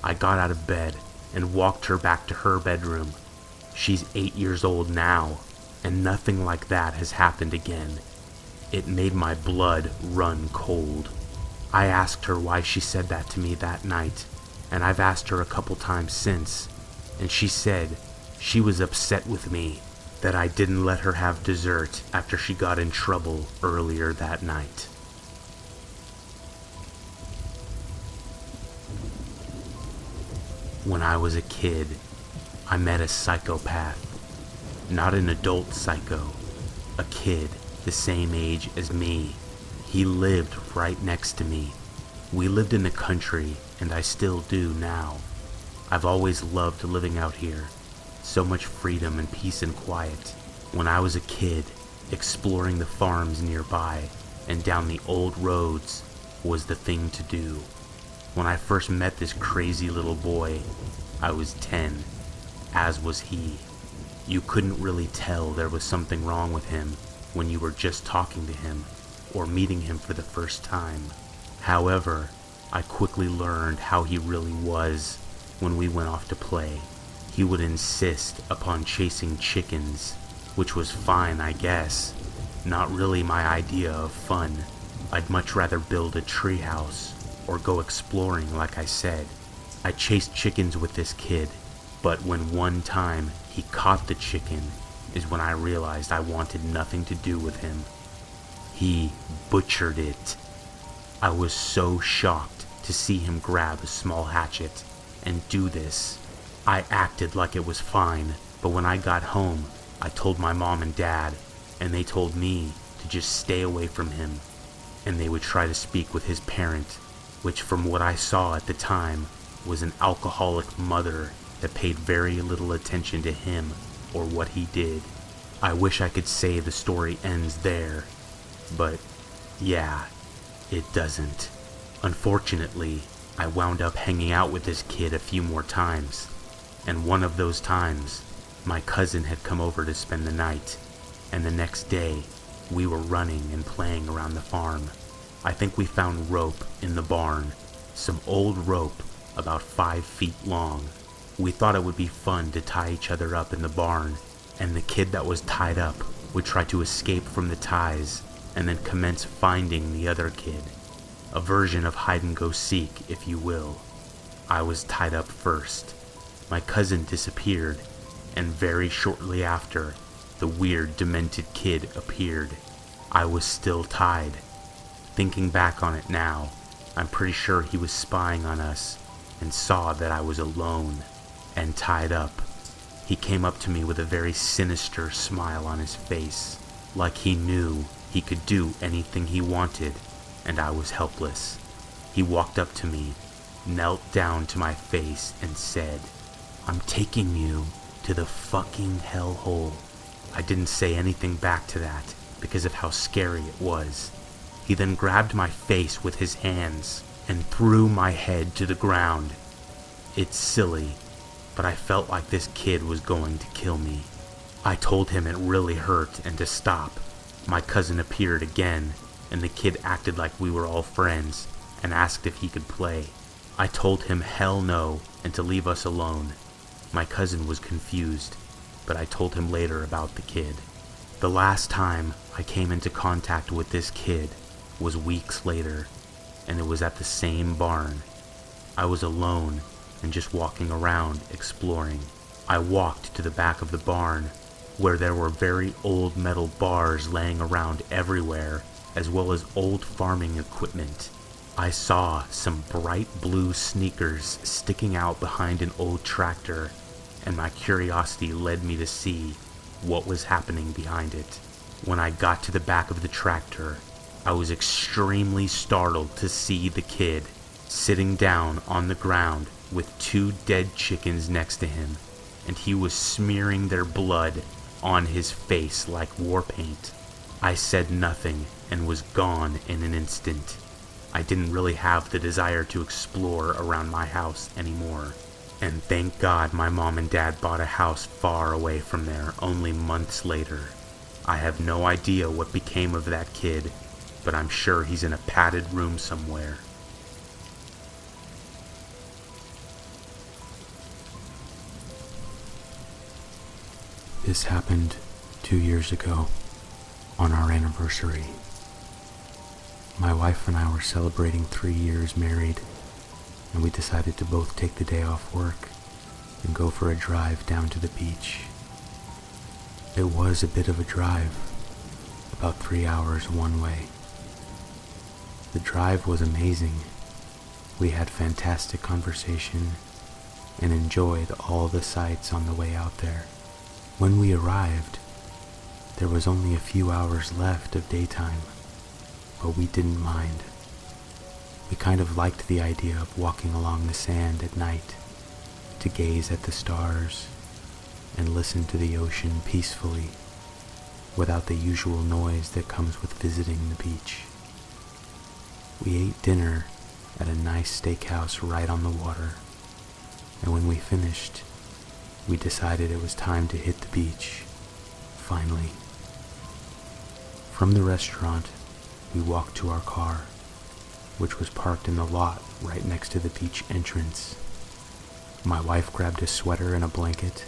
I got out of bed and walked her back to her bedroom. She's 8 years old now, and nothing like that has happened again. It made my blood run cold. I asked her why she said that to me that night, and I've asked her a couple times since, and she said she was upset with me that I didn't let her have dessert after she got in trouble earlier that night. When I was a kid, I met a psychopath. Not an adult psycho, a kid the same age as me. He lived right next to me. We lived in the country, and I still do now. I've always loved living out here. So much freedom and peace and quiet. When I was a kid, exploring the farms nearby and down the old roads was the thing to do. When I first met this crazy little boy, I was 10, as was he. You couldn't really tell there was something wrong with him when you were just talking to him or meeting him for the first time. However, I quickly learned how he really was when we went off to play. He would insist upon chasing chickens, which was fine, I guess. Not really my idea of fun. I'd much rather build a treehouse or go exploring, like I said. I chased chickens with this kid, but when one time he caught the chicken is when I realized I wanted nothing to do with him. He butchered it. I was so shocked to see him grab a small hatchet and do this. I acted like it was fine, but when I got home, I told my mom and dad, and they told me to just stay away from him, and they would try to speak with his parent, which from what I saw at the time was an alcoholic mother that paid very little attention to him or what he did. I wish I could say the story ends there, but yeah, it doesn't. Unfortunately, I wound up hanging out with this kid a few more times, and one of those times, my cousin had come over to spend the night, and the next day, we were running and playing around the farm. I think we found rope in the barn, some old rope about 5 feet long. We thought it would be fun to tie each other up in the barn, and the kid that was tied up would try to escape from the ties and then commence finding the other kid. A version of hide and go seek, if you will. I was tied up first. My cousin disappeared, and very shortly after, the weird, demented kid appeared. I was still tied. Thinking back on it now, I'm pretty sure he was spying on us and saw that I was alone and tied up. He came up to me with a very sinister smile on his face, like he knew he could do anything he wanted, and I was helpless. He walked up to me, knelt down to my face, and said, "I'm taking you to the fucking hellhole." I didn't say anything back to that because of how scary it was. He then grabbed my face with his hands and threw my head to the ground. It's silly, but I felt like this kid was going to kill me. I told him it really hurt and to stop. My cousin appeared again, and the kid acted like we were all friends and asked if he could play. I told him hell no and to leave us alone. My cousin was confused, but I told him later about the kid. The last time I came into contact with this kid was weeks later, and it was at the same barn. I was alone and just walking around exploring. I walked to the back of the barn, where there were very old metal bars laying around everywhere, as well as old farming equipment. I saw some bright blue sneakers sticking out behind an old tractor, and my curiosity led me to see what was happening behind it. When I got to the back of the tractor, I was extremely startled to see the kid sitting down on the ground with 2 dead chickens next to him, and he was smearing their blood on his face like war paint. I said nothing and was gone in an instant. I didn't really have the desire to explore around my house anymore. And thank God my mom and dad bought a house far away from there only months later. I have no idea what became of that kid, but I'm sure he's in a padded room somewhere. This happened 2 years ago, on our anniversary. My wife and I were celebrating 3 years married, and we decided to both take the day off work and go for a drive down to the beach. It was a bit of a drive, about 3 hours one way. The drive was amazing. We had fantastic conversation and enjoyed all the sights on the way out there. When we arrived, there was only a few hours left of daytime, but we didn't mind. We kind of liked the idea of walking along the sand at night to gaze at the stars and listen to the ocean peacefully without the usual noise that comes with visiting the beach. We ate dinner at a nice steakhouse right on the water, and when we finished, we decided it was time to hit the beach, finally. From the restaurant, we walked to our car, which was parked in the lot right next to the beach entrance. My wife grabbed a sweater and a blanket,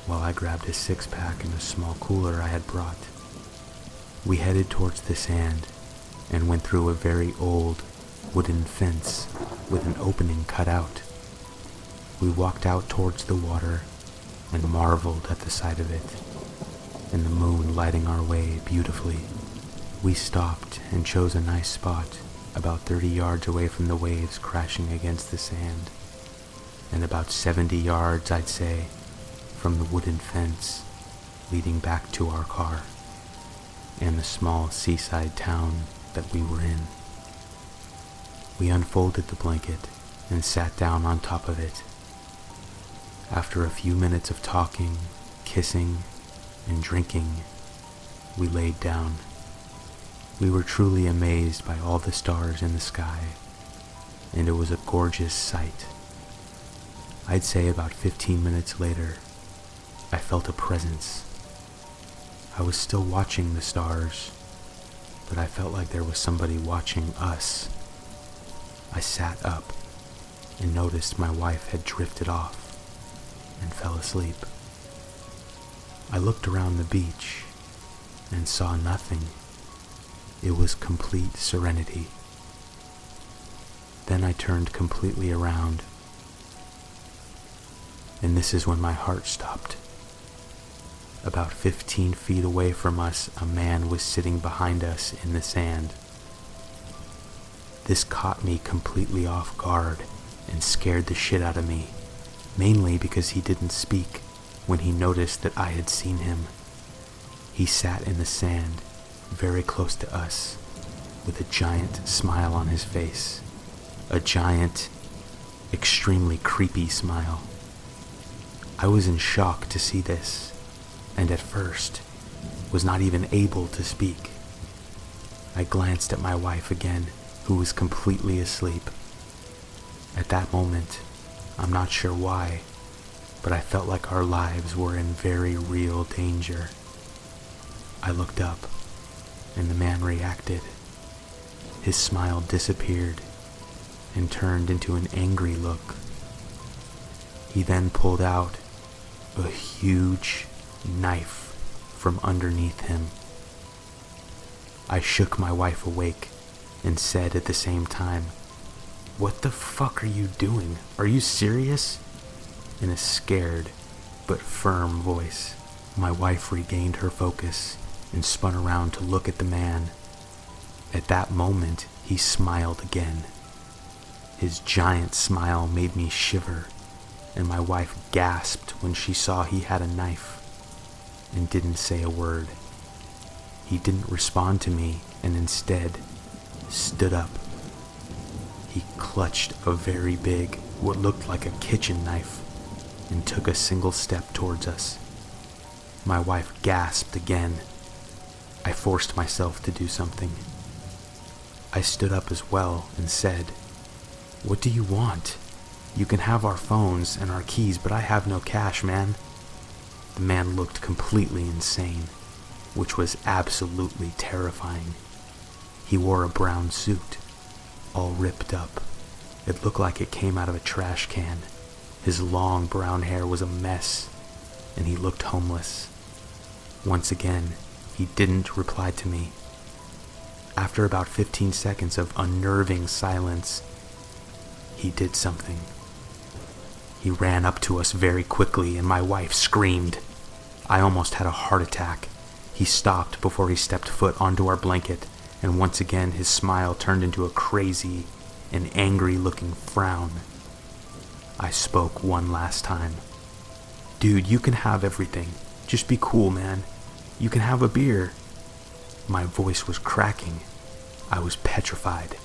while I grabbed a 6-pack and a small cooler I had brought. We headed towards the sand and went through a very old wooden fence with an opening cut out. We walked out towards the water and marveled at the sight of it, and the moon lighting our way beautifully. We stopped and chose a nice spot about 30 yards away from the waves crashing against the sand, and about 70 yards, I'd say, from the wooden fence leading back to our car and the small seaside town that we were in. We unfolded the blanket and sat down on top of it. After a few minutes of talking, kissing, and drinking, we laid down. We were truly amazed by all the stars in the sky, and it was a gorgeous sight. I'd say about 15 minutes later, I felt a presence. I was still watching the stars, but I felt like there was somebody watching us. I sat up and noticed my wife had drifted off and fell asleep. I looked around the beach and saw nothing. It was complete serenity. Then I turned completely around and this is when my heart stopped. About 15 feet away from us, a man was sitting behind us in the sand. This caught me completely off guard and scared the shit out of me, mainly because he didn't speak when he noticed that I had seen him. He sat in the sand, very close to us, with a giant smile on his face. A giant, extremely creepy smile. I was in shock to see this, and at first was not even able to speak. I glanced at my wife again, who was completely asleep. At that moment, I'm not sure why, but I felt like our lives were in very real danger. I looked up, and the man reacted. His smile disappeared and turned into an angry look. He then pulled out a huge knife from underneath him. I shook my wife awake and said at the same time, "What the fuck are you doing? Are you serious?" In a scared but firm voice. My wife regained her focus and spun around to look at the man. At that moment, he smiled again. His giant smile made me shiver, and my wife gasped when she saw he had a knife and didn't say a word. He didn't respond to me and instead stood up. He clutched a very big, what looked like a kitchen knife, and took a single step towards us. My wife gasped again. I forced myself to do something. I stood up as well and said, "What do you want? You can have our phones and our keys, but I have no cash, man." The man looked completely insane, which was absolutely terrifying. He wore a brown suit, all ripped up. It looked like it came out of a trash can. His long brown hair was a mess, and he looked homeless. Once again, he didn't reply to me. After about 15 seconds of unnerving silence, he did something. He ran up to us very quickly, and my wife screamed. I almost had a heart attack. He stopped before he stepped foot onto our blanket, and once again his smile turned into a crazy and angry-looking frown. I spoke one last time. "Dude, you can have everything. Just be cool, man. You can have a beer." My voice was cracking. I was petrified.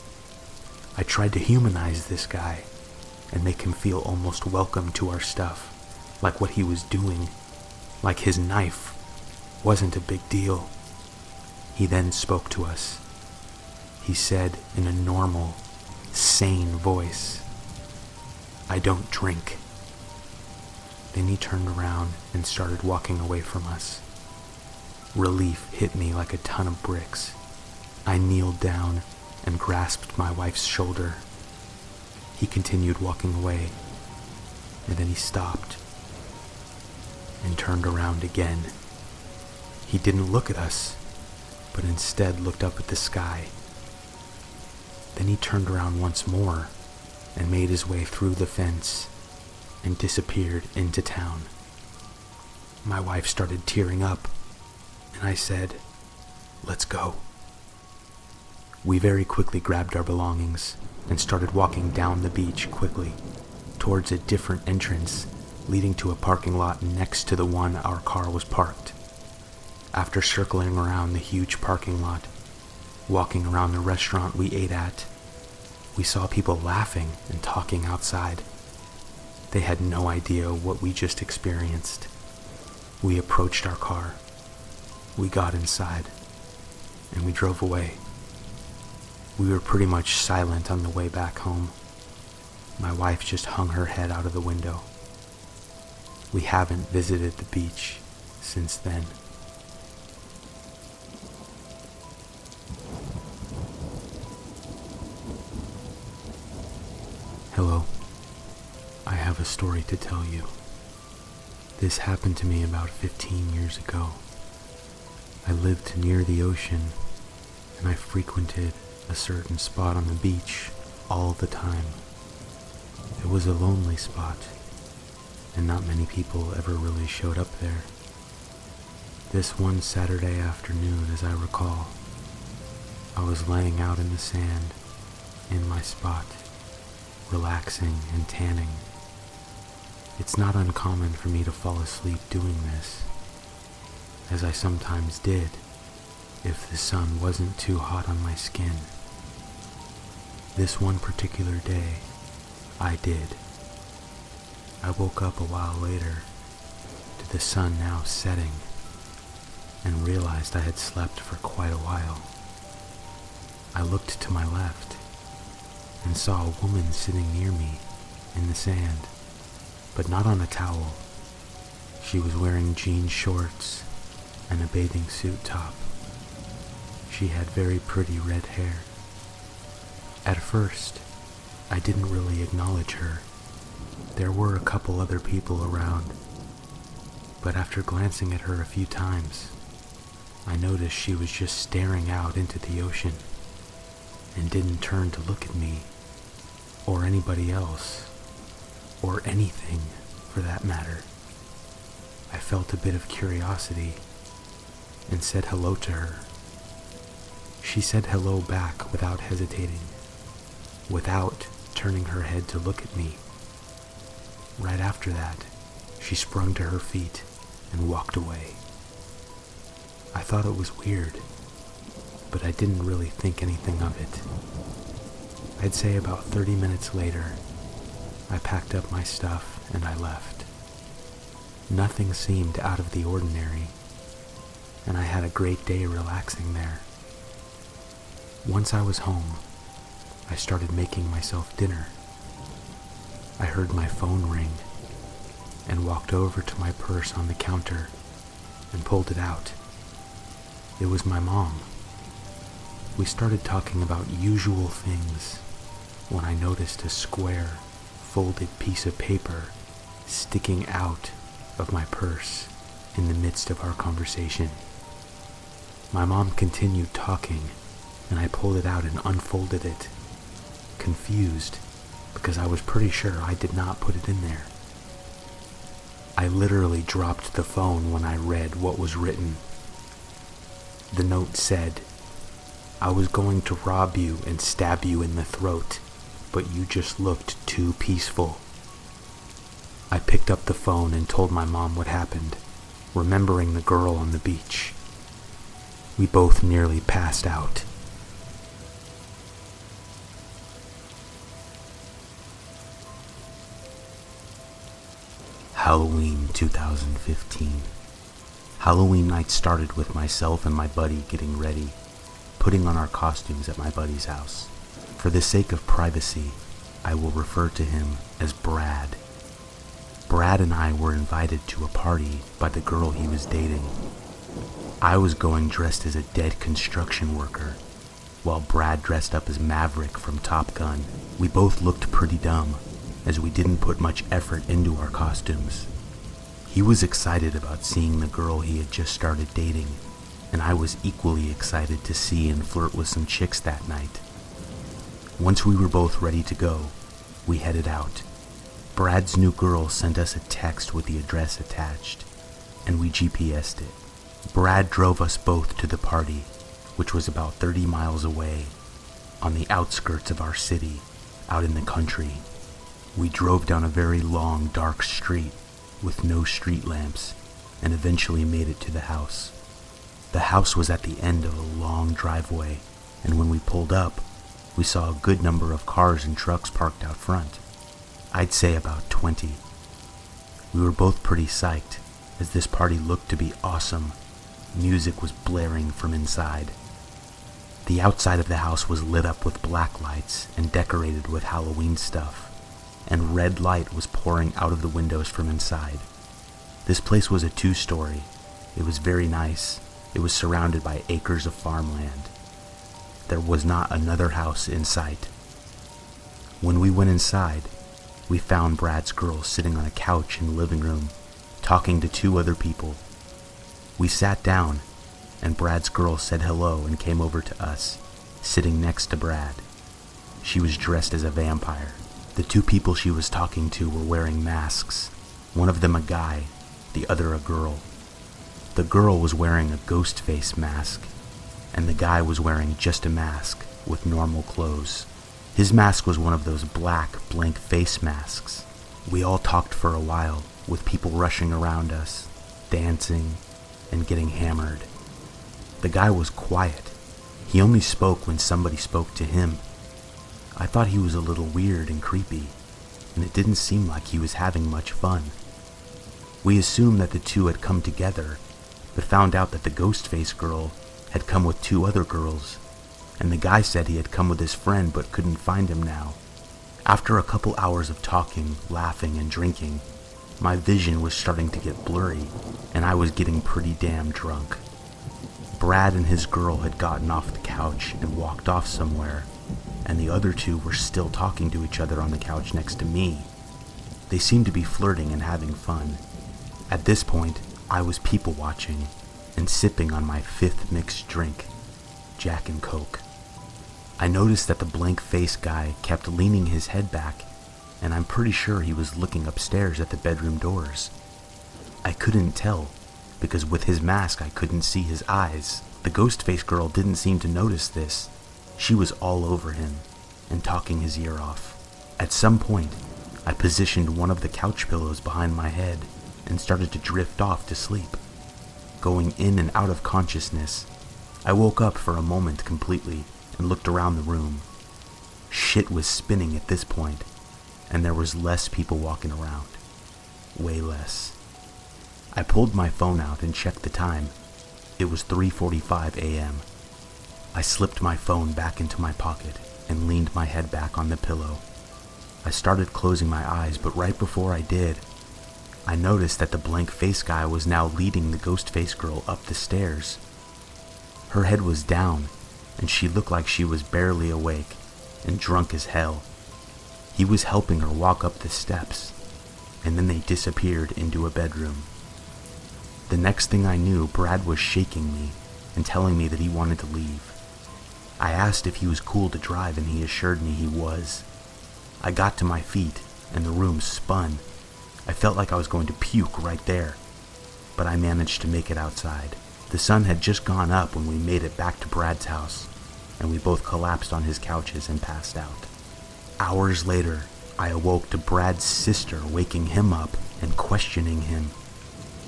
I tried to humanize this guy and make him feel almost welcome to our stuff, like what he was doing, like his knife wasn't a big deal. He then spoke to us. He said in a normal, sane voice, "I don't drink." Then he turned around and started walking away from us. Relief hit me like a ton of bricks. I kneeled down and grasped my wife's shoulder. He continued walking away, and then he stopped and turned around again. He didn't look at us, but instead looked up at the sky. Then he turned around once more and made his way through the fence and disappeared into town. My wife started tearing up, and I said, "Let's go." We very quickly grabbed our belongings and started walking down the beach quickly towards a different entrance leading to a parking lot next to the one our car was parked. After circling around the huge parking lot, walking around the restaurant we ate at, we saw people laughing and talking outside. They had no idea what we just experienced. We approached our car. We got inside, and we drove away. We were pretty much silent on the way back home. My wife just hung her head out of the window. We haven't visited the beach since then. Hello. I have a story to tell you. This happened to me about 15 years ago. I lived near the ocean, and I frequented a certain spot on the beach all the time. It was a lonely spot. and not many people ever really showed up there. This one Saturday afternoon, as I recall, I was laying out in the sand, in my spot, relaxing and tanning. It's not uncommon for me to fall asleep doing this, as I sometimes did, if the sun wasn't too hot on my skin. This one particular day, I did. I woke up a while later to the sun now setting and realized I had slept for quite a while. I looked to my left and saw a woman sitting near me in the sand, but not on a towel. She was wearing jean shorts and a bathing suit top. She had very pretty red hair. At first, I didn't really acknowledge her. There were a couple other people around, but after glancing at her a few times, I noticed she was just staring out into the ocean and didn't turn to look at me, or anybody else, or anything for that matter. I felt a bit of curiosity and said hello to her. She said hello back without hesitating, without turning her head to look at me. Right after that, she sprung to her feet and walked away. I thought it was weird, but I didn't really think anything of it. I'd say about 30 minutes later, I packed up my stuff and I left. Nothing seemed out of the ordinary, and I had a great day relaxing there. Once I was home, I started making myself dinner. I heard my phone ring and walked over to my purse on the counter and pulled it out. It was my mom. We started talking about usual things when I noticed a square, folded piece of paper sticking out of my purse in the midst of our conversation. My mom continued talking, and I pulled it out and unfolded it, confused because I was pretty sure I did not put it in there. I literally dropped the phone when I read what was written. The note said, "I was going to rob you and stab you in the throat, but you just looked too peaceful." I picked up the phone and told my mom what happened, remembering the girl on the beach. We both nearly passed out. Halloween 2015. Halloween night started with myself and my buddy getting ready, putting on our costumes at my buddy's house. For the sake of privacy, I will refer to him as Brad. Brad and I were invited to a party by the girl he was dating. I was going dressed as a dead construction worker, while Brad dressed up as Maverick from Top Gun. We both looked pretty dumb, as we didn't put much effort into our costumes. He was excited about seeing the girl he had just started dating, and I was equally excited to see and flirt with some chicks that night. Once we were both ready to go, we headed out. Brad's new girl sent us a text with the address attached, and we GPS'd it. Brad drove us both to the party, which was about 30 miles away, on the outskirts of our city, out in the country. We drove down a very long, dark street with no street lamps, and eventually made it to the house. The house was at the end of a long driveway, and when we pulled up, we saw a good number of cars and trucks parked out front. I'd say about 20. We were both pretty psyched, as this party looked to be awesome. Music was blaring from inside. The outside of the house was lit up with black lights and decorated with Halloween stuff, and red light was pouring out of the windows from inside. This place was a 2-story. It was very nice. It was surrounded by acres of farmland. There was not another house in sight. When we went inside, we found Brad's girl sitting on a couch in the living room, talking to 2 other people. We sat down, and Brad's girl said hello and came over to us, sitting next to Brad. She was dressed as a vampire. The 2 people she was talking to were wearing masks, One of them a guy, the other a girl. The girl was wearing a ghost face mask, and the guy was wearing just a mask with normal clothes. His mask was one of those black, blank face masks. We all talked for a while, with people rushing around us, dancing, and getting hammered. The guy was quiet. He only spoke when somebody spoke to him. I thought he was a little weird and creepy, and it didn't seem like he was having much fun. We assumed that the two had come together, but found out that the ghost face girl had come with two other girls, and the guy said he had come with his friend but couldn't find him now. After a couple hours of talking, laughing, and drinking, my vision was starting to get blurry, and I was getting pretty damn drunk. Brad and his girl had gotten off the couch and walked off somewhere, and the other two were still talking to each other on the couch next to me. They seemed to be flirting and having fun. At this point, I was people watching and sipping on my 5th mixed drink, Jack and Coke. I noticed that the blank face guy kept leaning his head back, and I'm pretty sure he was looking upstairs at the bedroom doors. I couldn't tell, because with his mask I couldn't see his eyes. The ghost face girl didn't seem to notice this. She was all over him and talking his ear off. At some point, I positioned one of the couch pillows behind my head and started to drift off to sleep. Going in and out of consciousness, I woke up for a moment completely and looked around the room. Shit was spinning at this point, and there was less people walking around. Way less. I pulled my phone out and checked the time. It was 3:45 a.m. I slipped my phone back into my pocket and leaned my head back on the pillow. I started closing my eyes, but right before I did, I noticed that the blank face guy was now leading the ghost face girl up the stairs. Her head was down, and she looked like she was barely awake and drunk as hell. He was helping her walk up the steps, and then they disappeared into a bedroom. The next thing I knew, Brad was shaking me and telling me that he wanted to leave. I asked if he was cool to drive, and he assured me he was. I got to my feet, and the room spun. I felt like I was going to puke right there, but I managed to make it outside. The sun had just gone up when we made it back to Brad's house, and we both collapsed on his couches and passed out. Hours later, I awoke to Brad's sister waking him up and questioning him.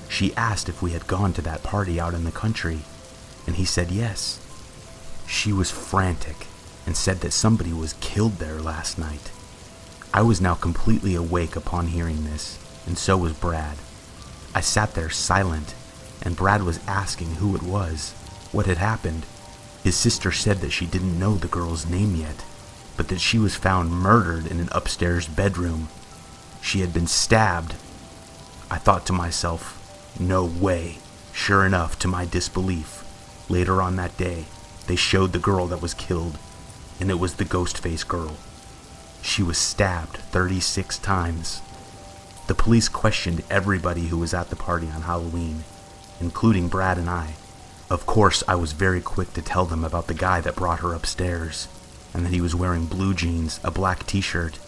She asked if we had gone to that party out in the country, and he said yes. She was frantic and said that somebody was killed there last night. I was now completely awake upon hearing this, and so was Brad. I sat there silent, and Brad was asking who it was, what had happened. His sister said that she didn't know the girl's name yet, but that she was found murdered in an upstairs bedroom. She had been stabbed. I thought to myself, no way. Sure enough, to my disbelief, later on that day, they showed the girl that was killed, and it was the ghost face girl. She was stabbed 36 times. The police questioned everybody who was at the party on Halloween, including Brad and I. Of course, I was very quick to tell them about the guy that brought her upstairs, and that he was wearing blue jeans, a black t-shirt,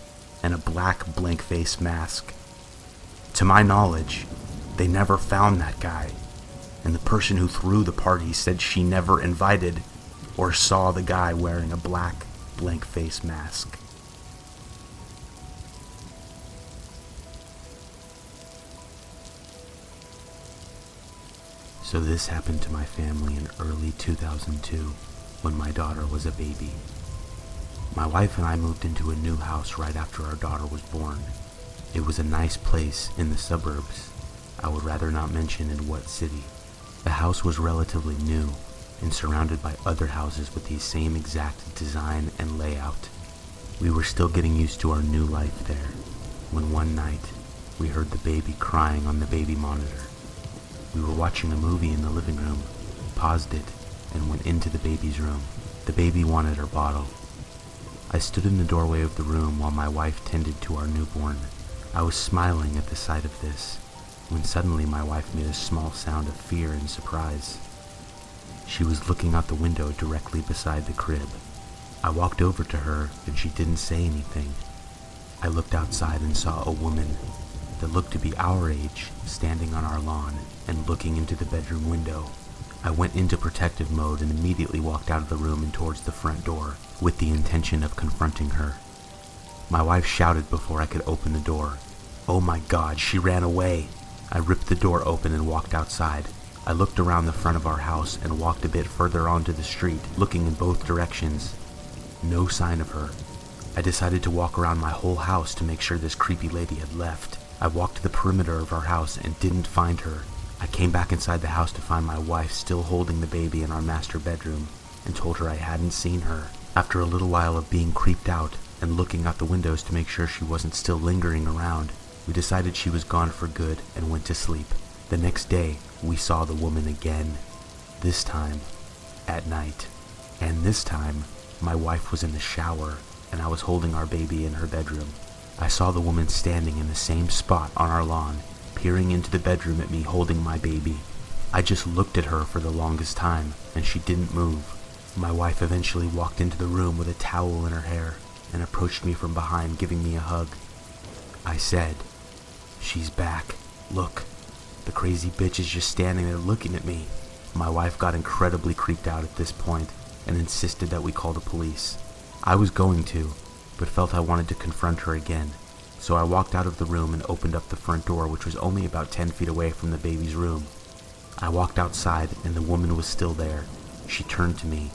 and a black blank face mask. To my knowledge, they never found that guy, and the person who threw the party said she never invited or saw the guy wearing a black blank face mask. So this happened to my family in early 2002, when my daughter was a baby. My wife and I moved into a new house right after our daughter was born. It was a nice place in the suburbs. I would rather not mention in what city. The house was relatively new and surrounded by other houses with the same exact design and layout. We were still getting used to our new life there, when one night we heard the baby crying on the baby monitor. We were watching a movie in the living room, paused it, and went into the baby's room. The baby wanted her bottle. I stood in the doorway of the room while my wife tended to our newborn. I was smiling at the sight of this, when suddenly my wife made a small sound of fear and surprise. She was looking out the window directly beside the crib. I walked over to her, and she didn't say anything. I looked outside and saw a woman. that looked to be our age standing on our lawn and looking into the bedroom window. I went into protective mode and immediately walked out of the room and towards the front door with the intention of confronting her. My wife shouted before I could open the door. "Oh my God, she ran away!" I ripped the door open and walked outside. I looked around the front of our house and walked a bit further onto the street, looking in both directions. No sign of her. I decided to walk around my whole house to make sure this creepy lady had left. I walked the perimeter of our house and didn't find her. I came back inside the house to find my wife still holding the baby in our master bedroom and told her I hadn't seen her. After a little while of being creeped out and looking out the windows to make sure she wasn't still lingering around, we decided she was gone for good and went to sleep. The next day, we saw the woman again. This time, at night. And this time, my wife was in the shower and I was holding our baby in her bedroom. I saw the woman standing in the same spot on our lawn, peering into the bedroom at me holding my baby. I just looked at her for the longest time, and she didn't move. My wife eventually walked into the room with a towel in her hair and approached me from behind, giving me a hug. I said, "She's back. Look, the crazy bitch is just standing there looking at me." My wife got incredibly creeped out at this point and insisted that we call the police. I was going to, but felt I wanted to confront her again, so I walked out of the room and opened up the front door, which was only about 10 feet away from the baby's room. I walked outside and the woman was still there. She turned to me.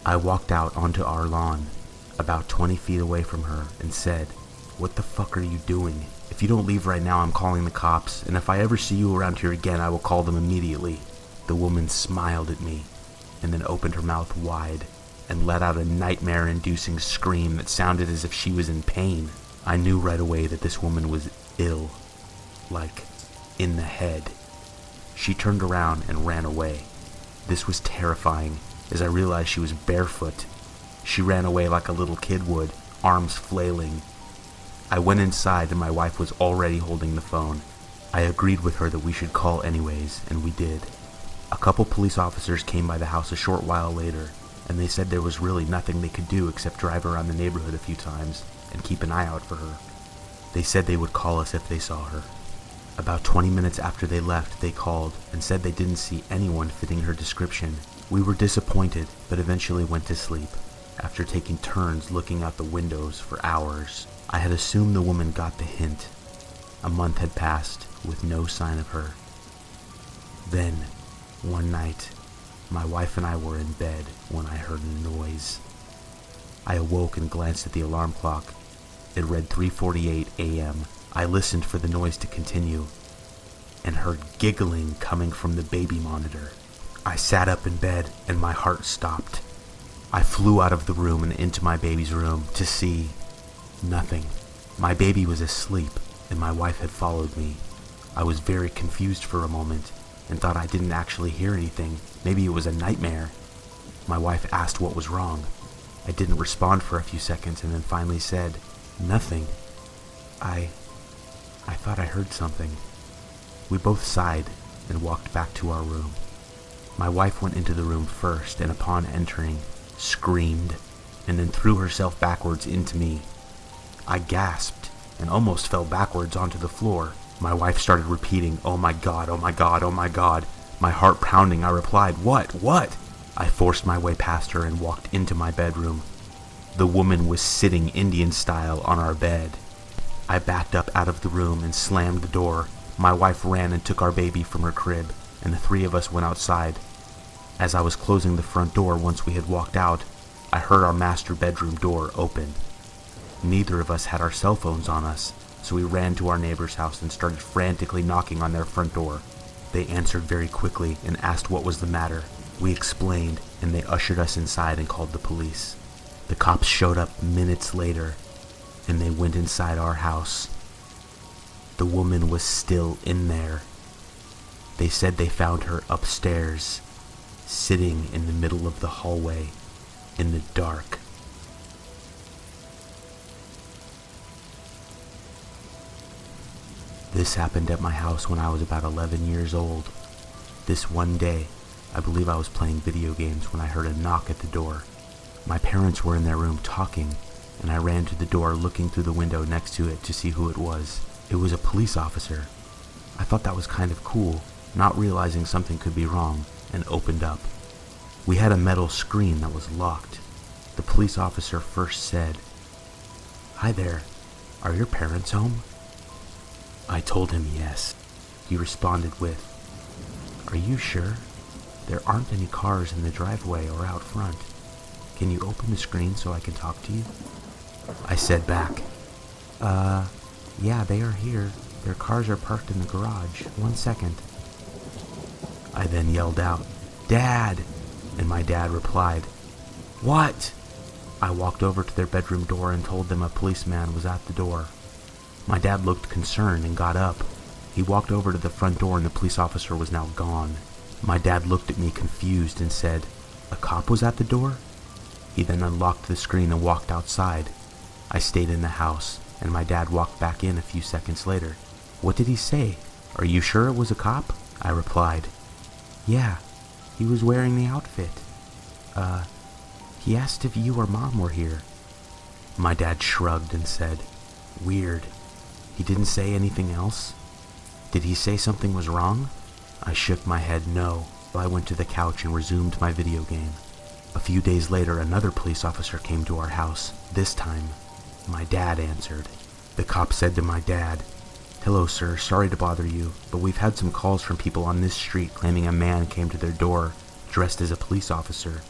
I walked out onto our lawn, about 20 feet away from her, and said, "What the fuck are you doing? If you don't leave right now, I'm calling the cops, and if I ever see you around here again, I will call them immediately." The woman smiled at me, and then opened her mouth wide, and let out a nightmare-inducing scream that sounded as if she was in pain. I knew right away that this woman was ill, like, in the head. She turned around and ran away. This was terrifying, as I realized she was barefoot. She ran away like a little kid would, arms flailing. I went inside and my wife was already holding the phone. I agreed with her that we should call anyways, and we did. A couple police officers came by the house a short while later, and they said there was really nothing they could do except drive around the neighborhood a few times and keep an eye out for her. They said they would call us if they saw her. About 20 minutes after they left, they called and said they didn't see anyone fitting her description. We were disappointed, but eventually went to sleep, after taking turns looking out the windows for hours. I had assumed the woman got the hint. A month had passed, with no sign of her. Then, one night, my wife and I were in bed when I heard a noise. I awoke and glanced at the alarm clock. It read 3:48 a.m. I listened for the noise to continue, and heard giggling coming from the baby monitor. I sat up in bed, and my heart stopped. I flew out of the room and into my baby's room to see nothing. My baby was asleep, and my wife had followed me. I was very confused for a moment, and thought I didn't actually hear anything. Maybe it was a nightmare. My wife asked what was wrong. I didn't respond for a few seconds and then finally said, "Nothing. I thought I heard something." We both sighed and walked back to our room. My wife went into the room first and upon entering, screamed and then threw herself backwards into me. I gasped and almost fell backwards onto the floor. My wife started repeating, "Oh my God, oh my God, oh my God." My heart pounding, I replied, What? I forced my way past her and walked into my bedroom. The woman was sitting Indian style on our bed. I backed up out of the room and slammed the door. My wife ran and took our baby from her crib, and the three of us went outside. As I was closing the front door once we had walked out, I heard our master bedroom door open. Neither of us had our cell phones on us, so we ran to our neighbor's house and started frantically knocking on their front door. They answered very quickly and asked what was the matter. We explained, and they ushered us inside and called the police. The cops showed up minutes later, and they went inside our house. The woman was still in there. They said they found her upstairs, sitting in the middle of the hallway, in the dark. This happened at my house when I was about 11 years old. This one day, I believe I was playing video games when I heard a knock at the door. My parents were in their room talking, and I ran to the door looking through the window next to it to see who it was. It was a police officer. I thought that was kind of cool, not realizing something could be wrong, and opened up. We had a metal screen that was locked. The police officer first said, "Hi there, are your parents home?" I told him yes. He responded with, "Are you sure? There aren't any cars in the driveway or out front. Can you open the screen so I can talk to you?" I said back, Yeah, they are here. Their cars are parked in the garage. 1 second. I then yelled out, "Dad!" And my dad replied, "What?" I walked over to their bedroom door and told them a policeman was at the door. My dad looked concerned and got up. He walked over to the front door and the police officer was now gone. My dad looked at me confused and said, "A cop was at the door?" He then unlocked the screen and walked outside. I stayed in the house, and my dad walked back in a few seconds later. "What did he say? Are you sure it was a cop?" I replied, "Yeah, he was wearing the outfit. He asked if you or Mom were here." My dad shrugged and said, "Weird. He didn't say anything else? Did he say something was wrong?" I shook my head no. I went to the couch and resumed my video game. A few days later, another police officer came to our house. This time, my dad answered. The cop said to my dad, "Hello, sir. Sorry to bother you, but we've had some calls from people on this street claiming a man came to their door dressed as a police officer.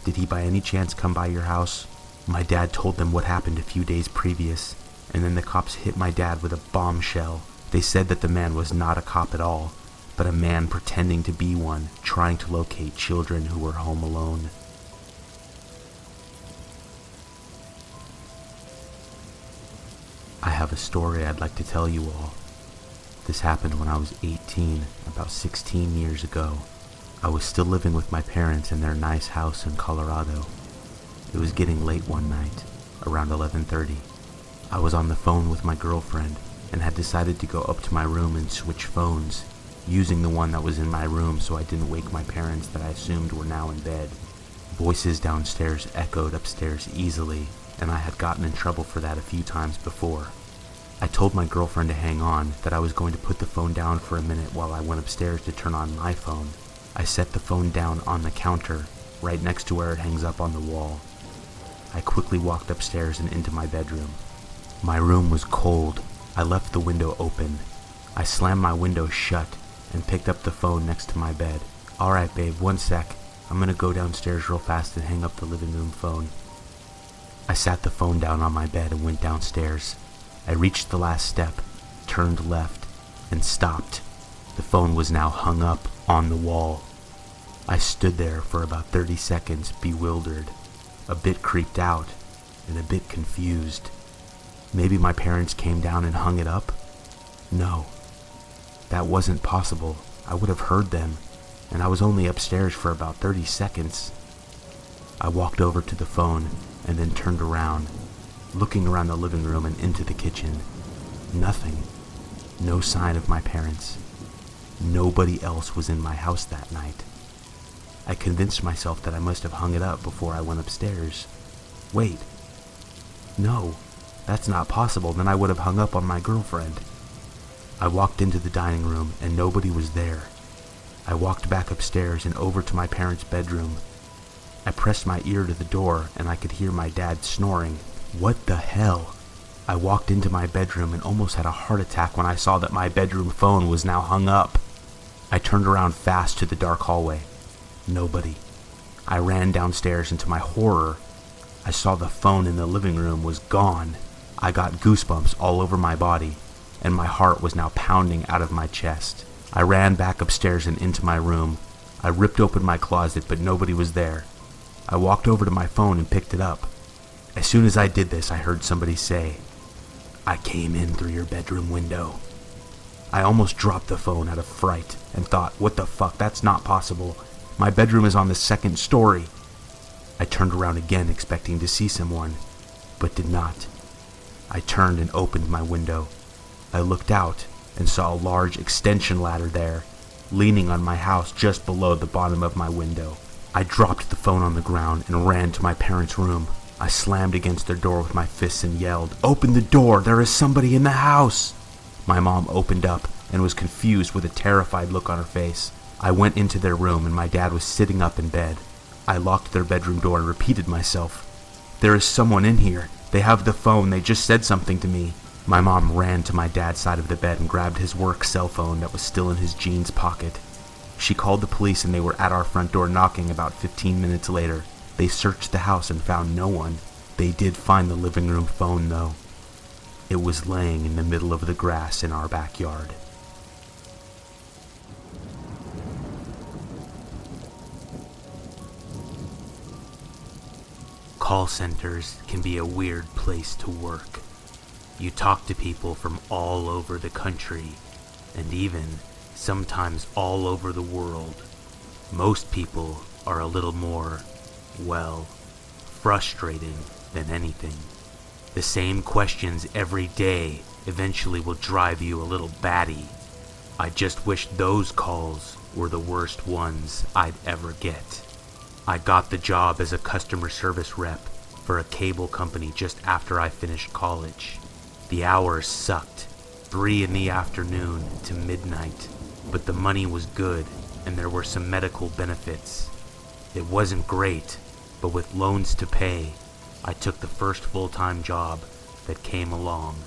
Did he by any chance come by your house?" My dad told them what happened a few days previous, and then the cops hit my dad with a bombshell. They said that the man was not a cop at all, but a man pretending to be one, trying to locate children who were home alone. I have a story I'd like to tell you all. This happened when I was 18, about 16 years ago. I was still living with my parents in their nice house in Colorado. It was getting late one night, around 11:30. I was on the phone with my girlfriend and had decided to go up to my room and switch phones, using the one that was in my room so I didn't wake my parents that I assumed were now in bed. Voices downstairs echoed upstairs easily, and I had gotten in trouble for that a few times before. I told my girlfriend to hang on, that I was going to put the phone down for a minute while I went upstairs to turn on my phone. I set the phone down on the counter, right next to where it hangs up on the wall. I quickly walked upstairs and into my bedroom. My room was cold. I left the window open. I slammed my window shut and picked up the phone next to my bed. "Alright babe, 1 sec. I'm gonna go downstairs real fast and hang up the living room phone." I sat the phone down on my bed and went downstairs. I reached the last step, turned left, and stopped. The phone was now hung up on the wall. I stood there for about 30 seconds, bewildered, a bit creeped out, and a bit confused. Maybe my parents came down and hung it up? No, that wasn't possible. I would have heard them, and I was only upstairs for about 30 seconds. I walked over to the phone and then turned around, looking around the living room and into the kitchen. Nothing. No sign of my parents. Nobody else was in my house that night. I convinced myself that I must have hung it up before I went upstairs. Wait. No, that's not possible. Then I would have hung up on my girlfriend. I walked into the dining room and nobody was there. I walked back upstairs and over to my parents' bedroom. I pressed my ear to the door and I could hear my dad snoring. What the hell? I walked into my bedroom and almost had a heart attack when I saw that my bedroom phone was now hung up. I turned around fast to the dark hallway. Nobody. I ran downstairs and to my horror, I saw the phone in the living room was gone. I got goosebumps all over my body, and my heart was now pounding out of my chest. I ran back upstairs and into my room. I ripped open my closet, but nobody was there. I walked over to my phone and picked it up. As soon as I did this, I heard somebody say, "I came in through your bedroom window." I almost dropped the phone out of fright and thought, what the fuck, that's not possible. My bedroom is on the second story. I turned around again expecting to see someone, but did not. I turned and opened my window. I looked out and saw a large extension ladder there, leaning on my house just below the bottom of my window. I dropped the phone on the ground and ran to my parents' room. I slammed against their door with my fists and yelled, "Open the door! There is somebody in the house!" My mom opened up and was confused with a terrified look on her face. I went into their room and my dad was sitting up in bed. I locked their bedroom door and repeated myself. "There is someone in here. They have the phone. They just said something to me." My mom ran to my dad's side of the bed and grabbed his work cell phone that was still in his jeans pocket. She called the police and they were at our front door knocking about 15 minutes later. They searched the house and found no one. They did find the living room phone though. It was laying in the middle of the grass in our backyard. Call centers can be a weird place to work. You talk to people from all over the country, and even sometimes all over the world. Most people are a little more, well, frustrating than anything. The same questions every day eventually will drive you a little batty. I just wish those calls were the worst ones I'd ever get. I got the job as a customer service rep for a cable company just after I finished college. The hours sucked, 3 in the afternoon to midnight, but the money was good and there were some medical benefits. It wasn't great, but with loans to pay, I took the first full-time job that came along.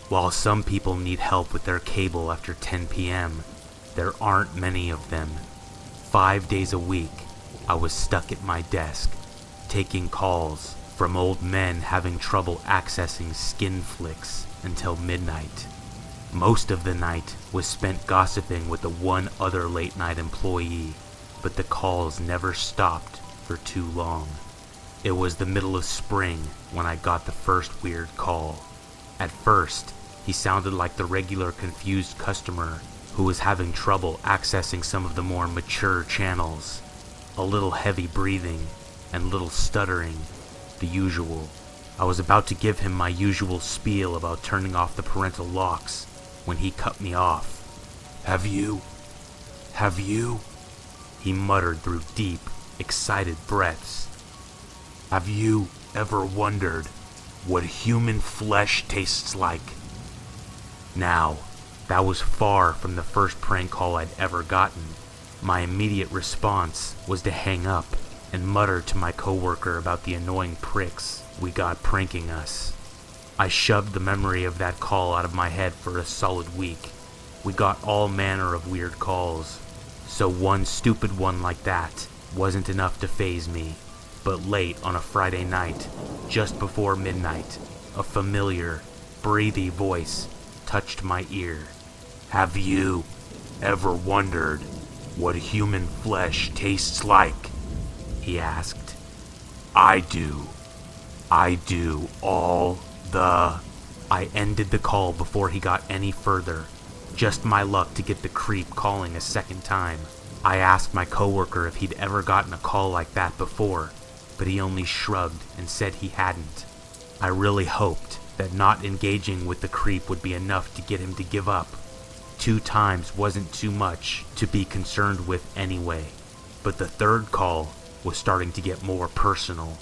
While some people need help with their cable after 10 p.m., there aren't many of them. 5 days a week, I was stuck at my desk, taking calls from old men having trouble accessing skin flicks until midnight. Most of the night was spent gossiping with the one other late-night employee, but the calls never stopped for too long. It was the middle of spring when I got the first weird call. At first, he sounded like the regular confused customer who was having trouble accessing some of the more mature channels. A little heavy breathing and little stuttering, the usual. I was about to give him my usual spiel about turning off the parental locks when he cut me off. Have you? He muttered through deep, excited breaths. Have you ever wondered what human flesh tastes like? Now, that was far from the first prank call I'd ever gotten. My immediate response was to hang up and mutter to my coworker about the annoying pricks we got pranking us. I shoved the memory of that call out of my head for a solid week. We got all manner of weird calls, so one stupid one like that wasn't enough to faze me. But late on a Friday night, just before midnight, a familiar, breathy voice touched my ear. Have you ever wondered what human flesh tastes like? He asked. I do all the... I ended the call before he got any further. Just my luck to get the creep calling a second time. I asked my coworker if he'd ever gotten a call like that before, but he only shrugged and said he hadn't. I really hoped that not engaging with the creep would be enough to get him to give up. 2 times wasn't too much to be concerned with anyway, but the third call was starting to get more personal,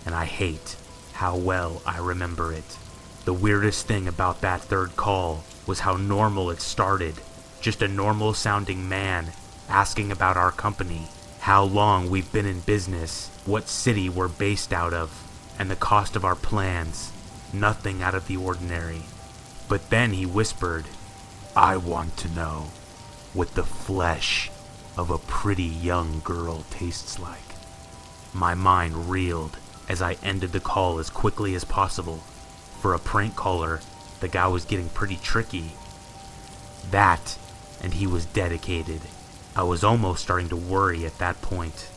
and I hate how well I remember it. The weirdest thing about that third call was how normal it started. Just a normal sounding man asking about our company, how long we've been in business, what city we're based out of, and the cost of our plans. Nothing out of the ordinary. But then he whispered, I want to know what the flesh of a pretty young girl tastes like. My mind reeled as I ended the call as quickly as possible. For a prank caller, the guy was getting pretty tricky. That, and he was dedicated. I was almost starting to worry at that point.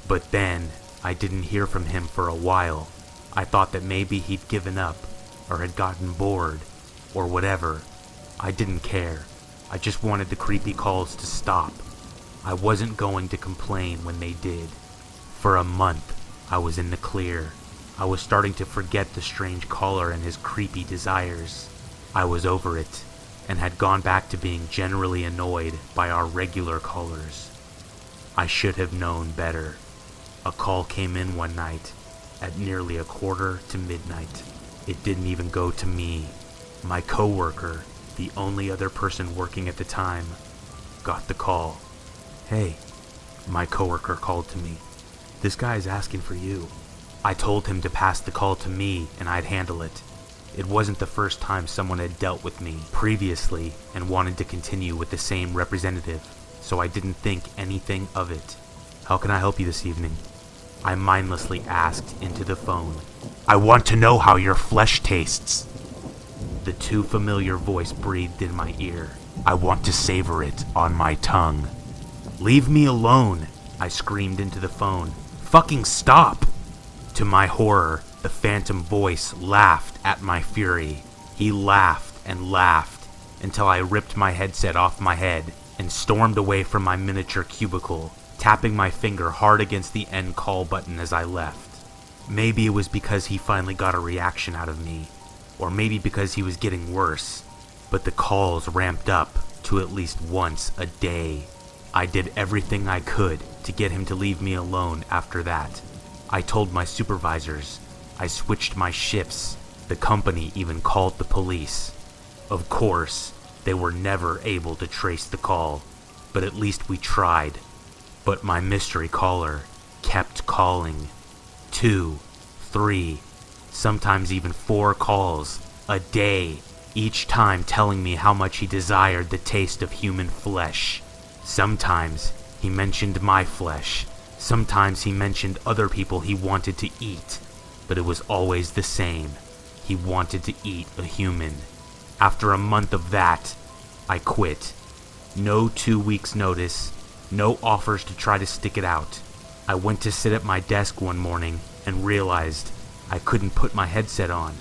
But then, I didn't hear from him for a while. I thought that maybe he'd given up, or had gotten bored, or whatever. I didn't care. I just wanted the creepy calls to stop. I wasn't going to complain when they did. For a month, I was in the clear. I was starting to forget the strange caller and his creepy desires. I was over it, and had gone back to being generally annoyed by our regular callers. I should have known better. A call came in one night, at nearly 1:45 to midnight. It didn't even go to me. My coworker, the only other person working at the time, got the call. "Hey," my coworker called to me. "This guy is asking for you." I told him to pass the call to me and I'd handle it. It wasn't the first time someone had dealt with me previously and wanted to continue with the same representative, so I didn't think anything of it. "How can I help you this evening?" I mindlessly asked into the phone. "I want to know how your flesh tastes." The too familiar voice breathed in my ear. "I want to savor it on my tongue." "Leave me alone," I screamed into the phone. "Fucking stop!" To my horror, the phantom voice laughed at my fury. He laughed and laughed until I ripped my headset off my head and stormed away from my miniature cubicle, tapping my finger hard against the end call button as I left. Maybe it was because he finally got a reaction out of me, or maybe because he was getting worse, but the calls ramped up to at least once a day. I did everything I could to get him to leave me alone after that. I told my supervisors. I switched my shifts. The company even called the police. Of course, they were never able to trace the call, but at least we tried. But my mystery caller kept calling. 2, 3, sometimes even 4 calls a day, each time telling me how much he desired the taste of human flesh. Sometimes he mentioned my flesh. Sometimes he mentioned other people he wanted to eat, but it was always the same. He wanted to eat a human. After a month of that, I quit. No 2 weeks notice, no offers to try to stick it out. I went to sit at my desk one morning and realized I couldn't put my headset on.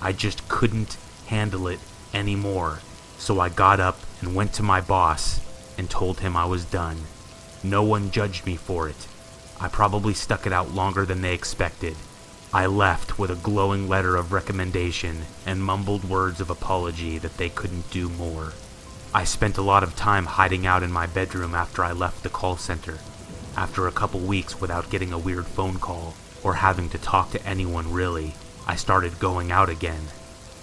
I just couldn't handle it anymore. So I got up and went to my boss and told him I was done. No one judged me for it. I probably stuck it out longer than they expected. I left with a glowing letter of recommendation and mumbled words of apology that they couldn't do more. I spent a lot of time hiding out in my bedroom after I left the call center. After a couple weeks without getting a weird phone call or having to talk to anyone really, I started going out again.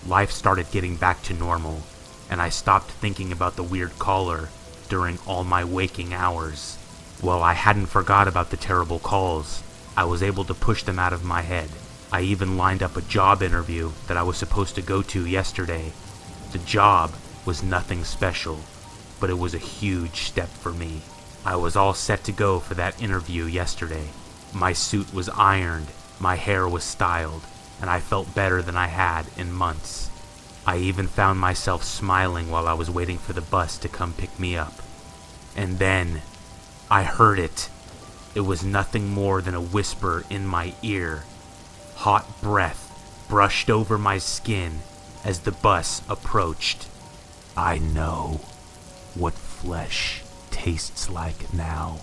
Life started getting back to normal, and I stopped thinking about the weird caller during all my waking hours. While I hadn't forgot about the terrible calls, I was able to push them out of my head. I even lined up a job interview that I was supposed to go to yesterday. The job was nothing special, but it was a huge step for me. I was all set to go for that interview yesterday. My suit was ironed, my hair was styled, and I felt better than I had in months. I even found myself smiling while I was waiting for the bus to come pick me up. And then I heard it. It was nothing more than a whisper in my ear. Hot breath brushed over my skin as the bus approached. "I know what flesh tastes like now."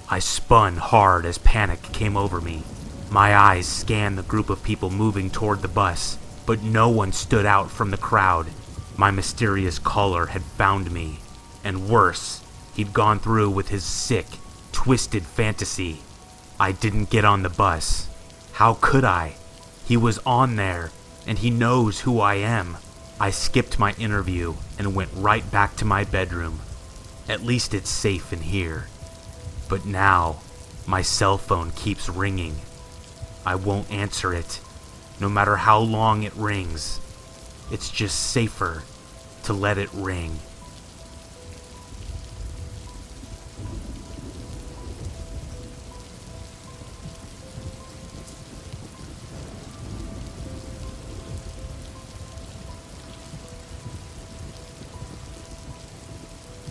I spun hard as panic came over me. My eyes scanned the group of people moving toward the bus, but no one stood out from the crowd. My mysterious caller had found me, and worse, he'd gone through with his sick, twisted fantasy. I didn't get on the bus. How could I? He was on there, and he knows who I am. I skipped my interview and went right back to my bedroom. At least it's safe in here. But now, my cell phone keeps ringing. I won't answer it, no matter how long it rings. It's just safer to let it ring.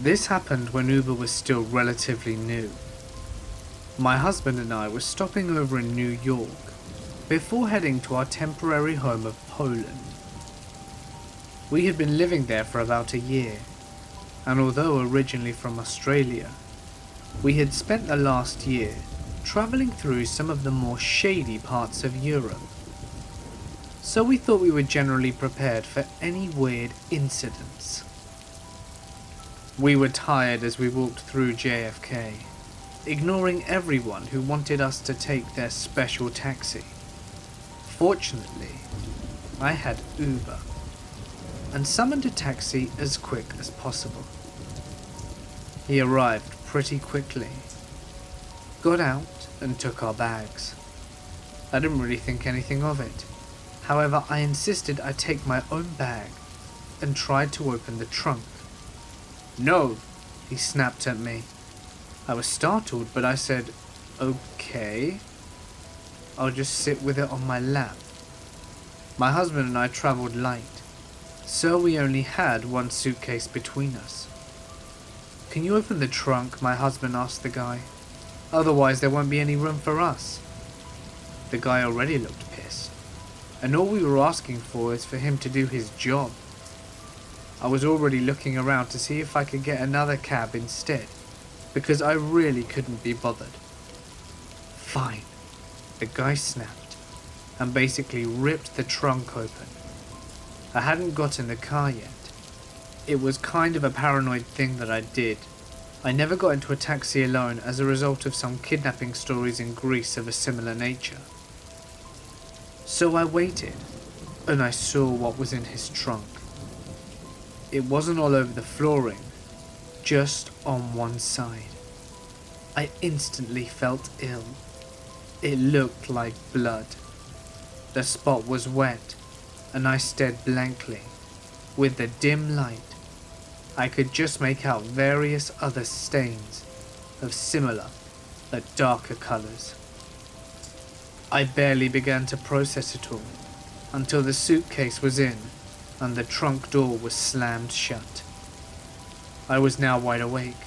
This happened when Uber was still relatively new. My husband and I were stopping over in New York before heading to our temporary home of Poland. We had been living there for about a year, and although originally from Australia, we had spent the last year travelling through some of the more shady parts of Europe. So we thought we were generally prepared for any weird incidents. We were tired as we walked through JFK, ignoring everyone who wanted us to take their special taxi. Fortunately, I had Uber. and summoned a taxi as quick as possible. He arrived pretty quickly, got out and took our bags. I didn't really think anything of it. However, I insisted I take my own bag and tried to open the trunk. "No," he snapped at me. I was startled, but I said, "Okay, I'll just sit with it on my lap." My husband and I travelled light, so we only had one suitcase between us. "Can you open the trunk?" my husband asked the guy. "Otherwise there won't be any room for us." The guy already looked pissed, and all we were asking for is for him to do his job. I was already looking around to see if I could get another cab instead, because I really couldn't be bothered. "Fine," the guy snapped, and basically ripped the trunk open. I hadn't got in the car yet. It was kind of a paranoid thing that I did. I never got into a taxi alone as a result of some kidnapping stories in Greece of a similar nature. So I waited, and I saw what was in his trunk. It wasn't all over the flooring, just on one side. I instantly felt ill. It looked like blood. The spot was wet, and I stared blankly. With the dim light, I could just make out various other stains of similar but darker colours. I barely began to process it all until the suitcase was in and the trunk door was slammed shut. I was now wide awake.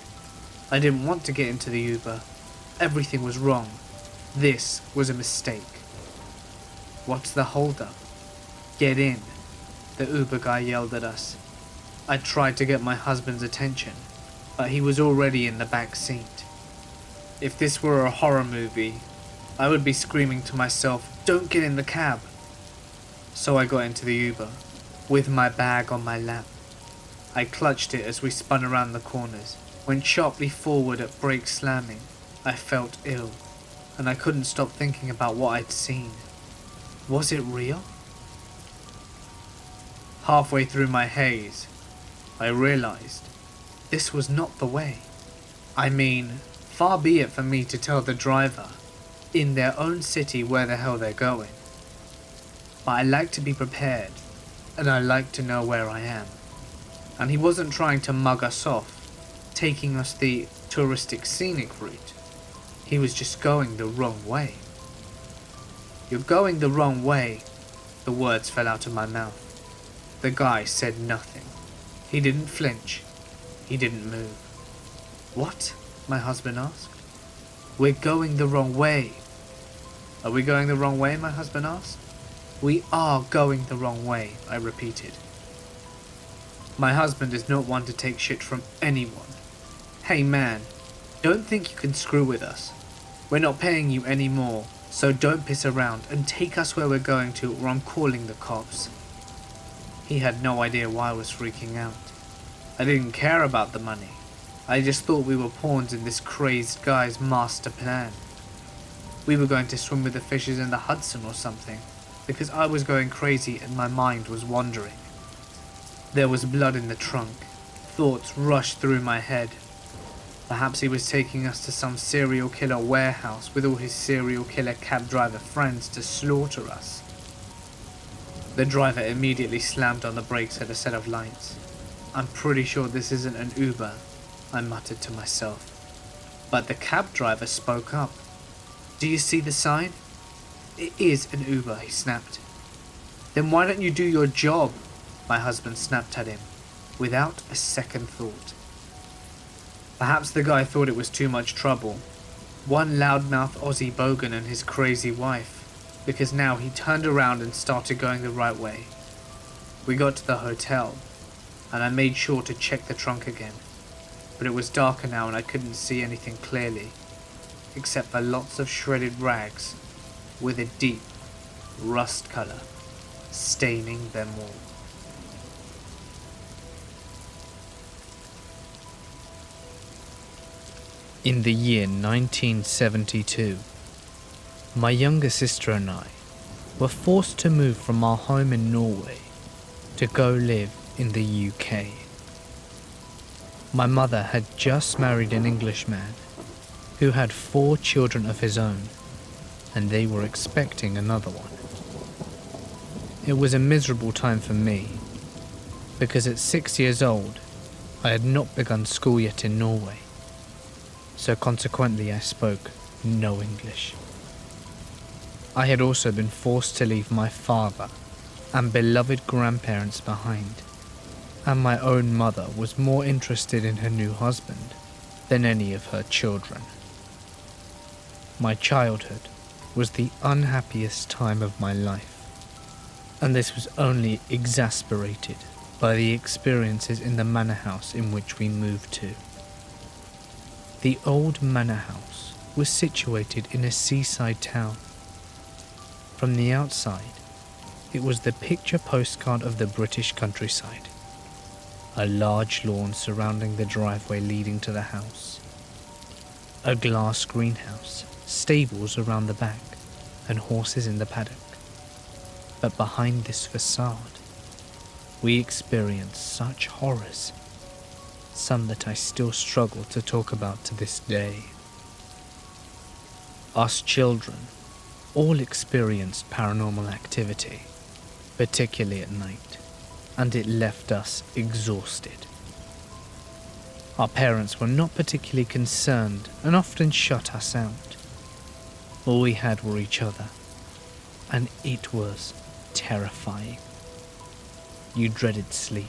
I didn't want to get into the Uber. Everything was wrong. This was a mistake. "What's the hold-up? Get in," the Uber guy yelled at us. I tried to get my husband's attention, but he was already in the back seat. If this were a horror movie, I would be screaming to myself, "Don't get in the cab!" So I got into the Uber, with my bag on my lap. I clutched it as we spun around the corners, went sharply forward at brake slamming. I felt ill, and I couldn't stop thinking about what I'd seen. Was it real? Halfway through my haze, I realized this was not the way. I mean, far be it for me to tell the driver in their own city where the hell they're going. But I like to be prepared, and I like to know where I am. And he wasn't trying to mug us off, taking us the touristic scenic route. He was just going the wrong way. "You're going the wrong way," the words fell out of my mouth. The guy said nothing. He didn't flinch. He didn't move. "What?" my husband asked. "We're going the wrong way." "Are we going the wrong way?" my husband asked. "We are going the wrong way," I repeated. My husband is not one to take shit from anyone. "Hey man, don't think you can screw with us. We're not paying you any more, so don't piss around and take us where we're going to, or I'm calling the cops." He had no idea why I was freaking out. I didn't care about the money. I just thought we were pawns in this crazed guy's master plan. We were going to swim with the fishes in the Hudson or something, because I was going crazy and my mind was wandering. There was blood in the trunk. Thoughts rushed through my head. Perhaps he was taking us to some serial killer warehouse with all his serial killer cab driver friends to slaughter us. The driver immediately slammed on the brakes at a set of lights. "I'm pretty sure this isn't an Uber," I muttered to myself. But the cab driver spoke up. "Do you see the sign? It is an Uber," he snapped. "Then why don't you do your job?" my husband snapped at him, without a second thought. Perhaps the guy thought it was too much trouble. One loudmouth Aussie bogan and his crazy wife, because now he turned around and started going the right way. We got to the hotel, and I made sure to check the trunk again, but it was darker now and I couldn't see anything clearly, except for lots of shredded rags with a deep rust color staining them all. In the year 1972, my younger sister and I were forced to move from our home in Norway to go live in the UK. My mother had just married an Englishman who had 4 children of his own, and they were expecting another one. It was a miserable time for me, because at 6 years old, I had not begun school yet in Norway, so consequently I spoke no English. I had also been forced to leave my father and beloved grandparents behind, and my own mother was more interested in her new husband than any of her children. My childhood was the unhappiest time of my life, and this was only exasperated by the experiences in the manor house in which we moved to. The old manor house was situated in a seaside town. From the outside, it was the picture postcard of the British countryside. A large lawn surrounding the driveway leading to the house. A glass greenhouse, stables around the back, and horses in the paddock. But behind this facade, we experienced such horrors, some that I still struggle to talk about to this day. Us children all experienced paranormal activity, particularly at night, and it left us exhausted. Our parents were not particularly concerned and often shut us out. All we had were each other, and it was terrifying. You dreaded sleep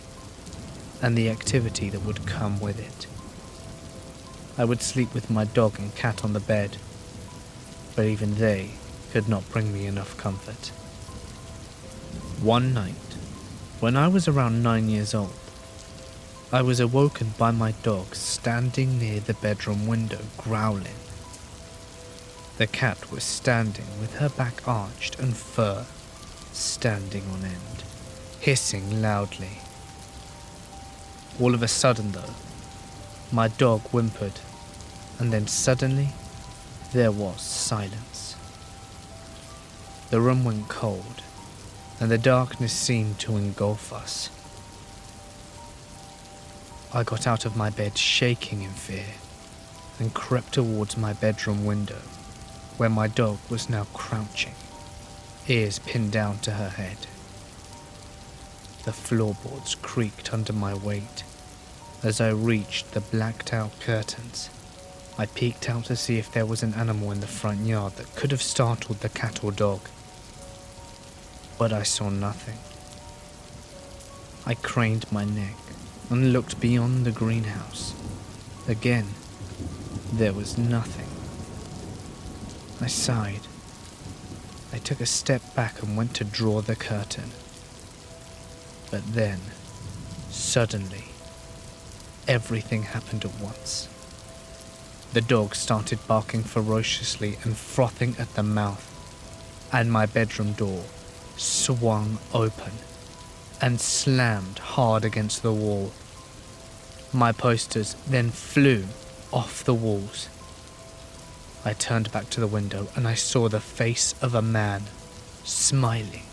and the activity that would come with it. I would sleep with my dog and cat on the bed, but even they could not bring me enough comfort. One night, when I was around 9 years old, I was awoken by my dog standing near the bedroom window growling. The cat was standing with her back arched and fur standing on end, hissing loudly. All of a sudden though, my dog whimpered, and then suddenly there was silence. The room went cold, and the darkness seemed to engulf us. I got out of my bed shaking in fear, and crept towards my bedroom window, where my dog was now crouching, ears pinned down to her head. The floorboards creaked under my weight. As I reached the blacked-out curtains, I peeked out to see if there was an animal in the front yard that could have startled the cat or dog. But I saw nothing. I craned my neck and looked beyond the greenhouse. Again, there was nothing. I sighed. I took a step back and went to draw the curtain. But then, suddenly, everything happened at once. The dog started barking ferociously and frothing at the mouth, and my bedroom door swung open and slammed hard against the wall. My posters then flew off the walls. I turned back to the window and I saw the face of a man smiling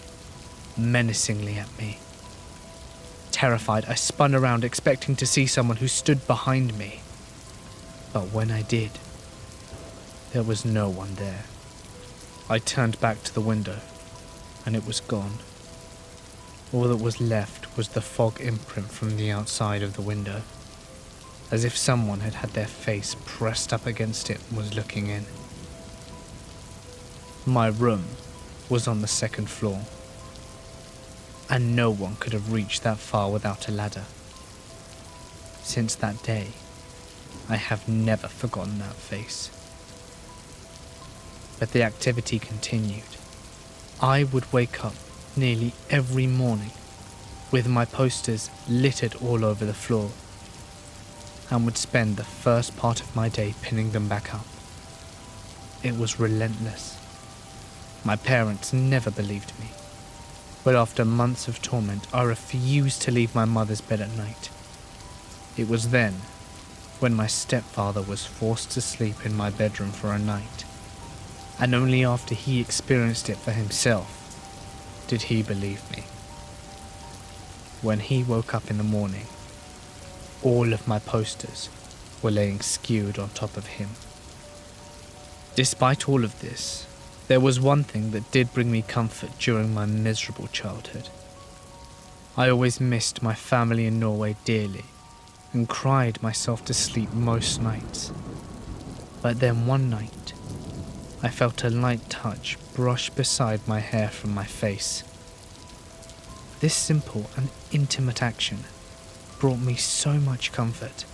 menacingly at me. Terrified, I spun around expecting to see someone who stood behind me. But when I did, there was no one there. I turned back to the window, and it was gone. All that was left was the fog imprint from the outside of the window, as if someone had had their face pressed up against it and was looking in. My room was on the second floor, and no one could have reached that far without a ladder. Since that day, I have never forgotten that face. But the activity continued. I would wake up nearly every morning with my posters littered all over the floor, and would spend the first part of my day pinning them back up. It was relentless. My parents never believed me, but after months of torment, I refused to leave my mother's bed at night. It was then, when my stepfather was forced to sleep in my bedroom for a night, and only after he experienced it for himself did he believe me. When he woke up in the morning, all of my posters were laying skewed on top of him. Despite all of this, there was one thing that did bring me comfort during my miserable childhood. I always missed my family in Norway dearly and cried myself to sleep most nights. But then one night, I felt a light touch brush beside my hair from my face. This simple and intimate action brought me so much comfort.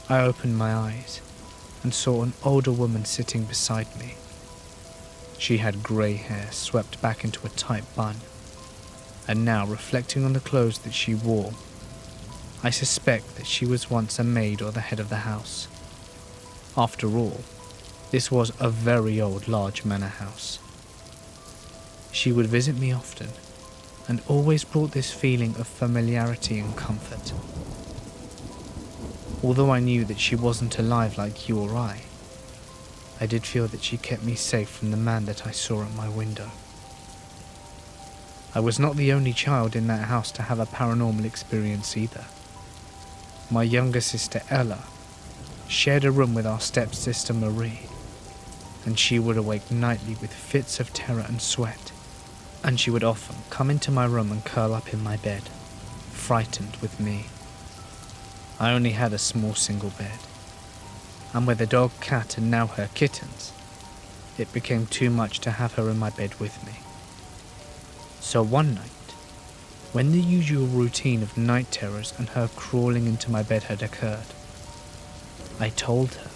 I opened my eyes and saw an older woman sitting beside me. She had grey hair swept back into a tight bun, and now reflecting on the clothes that she wore, I suspect that she was once a maid or the head of the house. After all, this was a very old large manor house. She would visit me often, and always brought this feeling of familiarity and comfort. Although I knew that she wasn't alive like you or I did feel that she kept me safe from the man that I saw at my window. I was not the only child in that house to have a paranormal experience either. My younger sister Ella shared a room with our stepsister Marie, and she would awake nightly with fits of terror and sweat, and she would often come into my room and curl up in my bed, frightened with me. I only had a small single bed, and with a dog, cat, and now her kittens, it became too much to have her in my bed with me. So one night, when the usual routine of night terrors and her crawling into my bed had occurred, I told her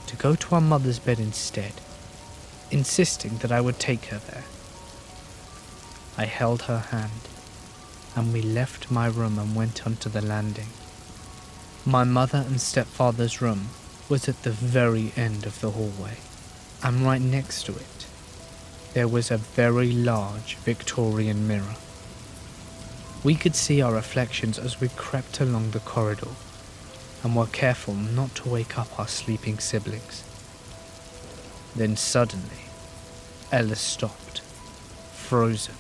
to go to our mother's bed instead, insisting that I would take her there. I held her hand, and we left my room and went onto the landing. My mother and stepfather's room was at the very end of the hallway, and right next to it, there was a very large Victorian mirror. We could see our reflections as we crept along the corridor, and were careful not to wake up our sleeping siblings. Then suddenly, Ellis stopped, frozen.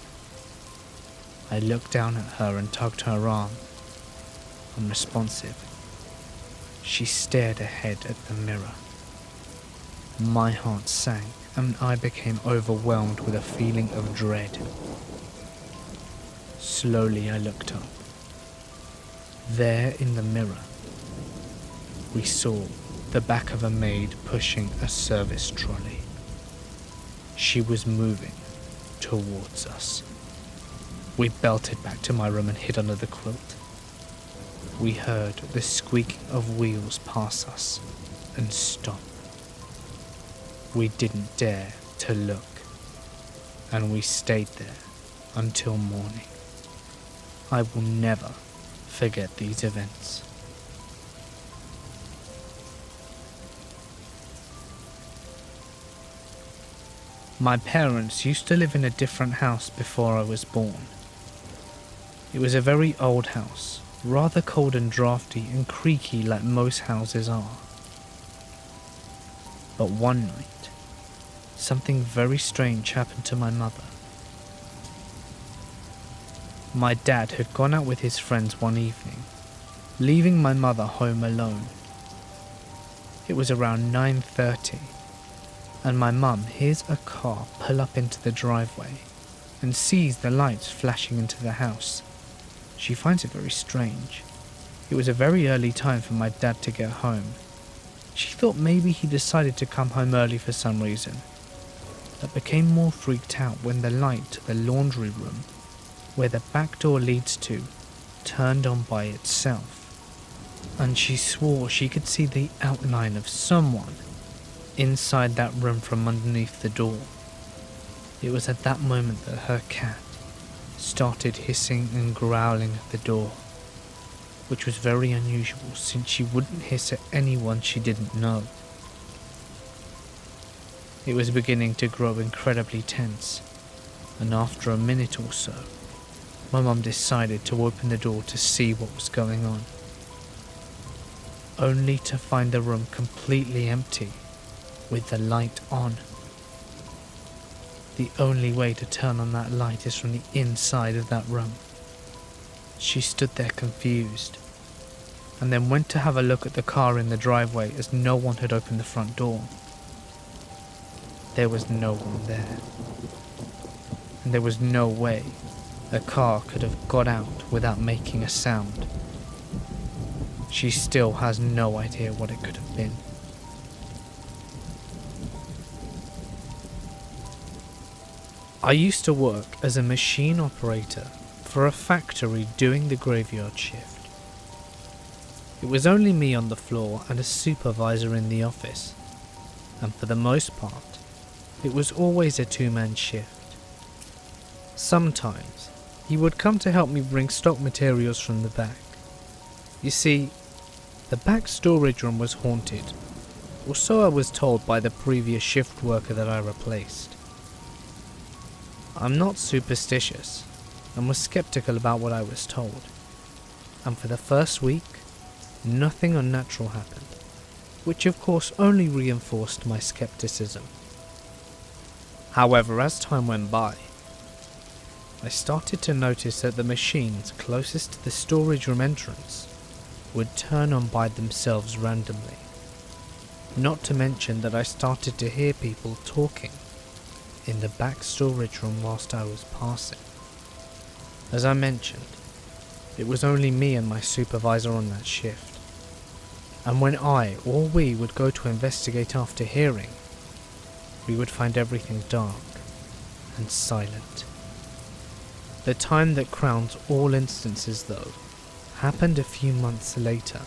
I looked down at her and tugged her arm. Unresponsive, she stared ahead at the mirror. My heart sank, and I became overwhelmed with a feeling of dread. Slowly I looked up. There in the mirror, we saw the back of a maid pushing a service trolley. She was moving towards us. We belted back to my room and hid under the quilt. We heard the squeaking of wheels pass us and stop. We didn't dare to look, and we stayed there until morning. I will never forget these events. My parents used to live in a different house before I was born. It was a very old house, rather cold and drafty and creaky like most houses are. But one night, something very strange happened to my mother. My dad had gone out with his friends one evening, leaving my mother home alone. It was around 9:30, and my mum hears a car pull up into the driveway and sees the lights flashing into the house. She finds it very strange. It was a very early time for my dad to get home. She thought maybe he decided to come home early for some reason, but became more freaked out when the light to the laundry room, where the back door leads to, turned on by itself, and she swore she could see the outline of someone inside that room from underneath the door. It was at that moment that her cat started hissing and growling at the door, which was very unusual since she wouldn't hiss at anyone she didn't know. It was beginning to grow incredibly tense, and after a minute or so, my mum decided to open the door to see what was going on, only to find the room completely empty with the light on. The only way to turn on that light is from the inside of that room. She stood there confused, and then went to have a look at the car in the driveway as no one had opened the front door. There was no one there, and there was no way a car could have got out without making a sound. She still has no idea what it could have been. I used to work as a machine operator for a factory doing the graveyard shift. It was only me on the floor and a supervisor in the office, and for the most part, it was always a two-man shift. Sometimes, he would come to help me bring stock materials from the back. You see, the back storage room was haunted, or so I was told by the previous shift worker that I replaced. I'm not superstitious, and was skeptical about what I was told, and for the first week, nothing unnatural happened, which of course only reinforced my skepticism. However, as time went by, I started to notice that the machines closest to the storage room entrance would turn on by themselves randomly. Not to mention that I started to hear people talking in the back storage room whilst I was passing. As I mentioned, it was only me and my supervisor on that shift, and when I or we would go to investigate after hearing, we would find everything dark and silent. The time that crowns all instances, though, happened a few months later.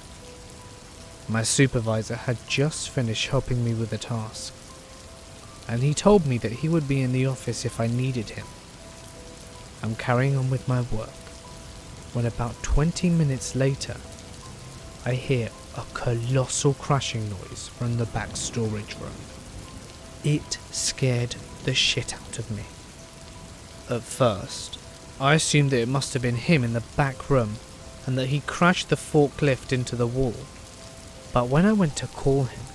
My supervisor had just finished helping me with a task, and he told me that he would be in the office if I needed him. I'm carrying on with my work, when about 20 minutes later, I hear a colossal crashing noise from the back storage room. It scared the shit out of me. At first, I assumed that it must have been him in the back room and that he crashed the forklift into the wall. But when I went to call him,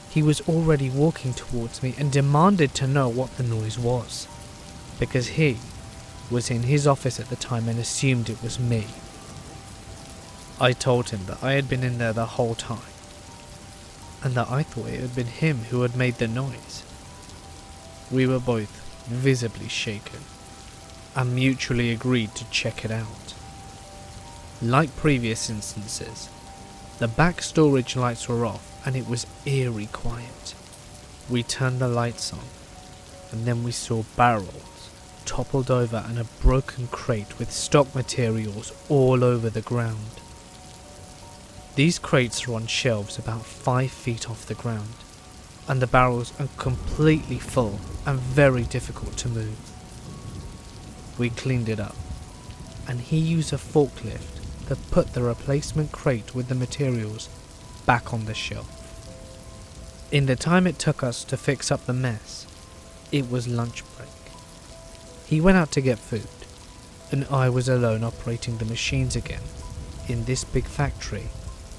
he was already walking towards me and demanded to know what the noise was, because he was in his office at the time and assumed it was me. I told him that I had been in there the whole time, and that I thought it had been him who had made the noise. We were both visibly shaken, and mutually agreed to check it out. Like previous instances, the back storage lights were off and it was eerie quiet. We turned the lights on, and then we saw barrels toppled over and a broken crate with stock materials all over the ground. These crates are on shelves about 5 feet off the ground, and the barrels are completely full and very difficult to move. We cleaned it up, and he used a forklift that put the replacement crate with the materials back on the shelf. In the time it took us to fix up the mess, it was lunch break. He went out to get food, and I was alone operating the machines again in this big factory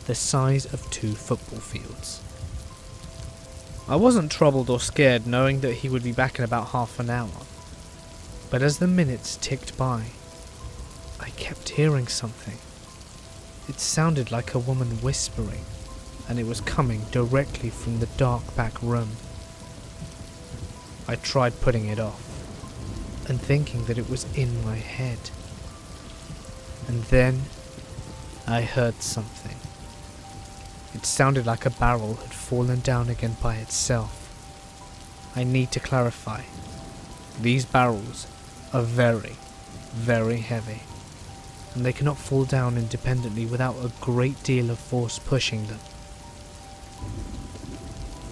the size of 2 football fields. I wasn't troubled or scared knowing that he would be back in about half an hour, but as the minutes ticked by, I kept hearing something. It sounded like a woman whispering, and it was coming directly from the dark back room. I tried putting it off, and thinking that it was in my head. And then I heard something. It sounded like a barrel had fallen down again by itself. I need to clarify. These barrels are very, very heavy, and they cannot fall down independently without a great deal of force pushing them.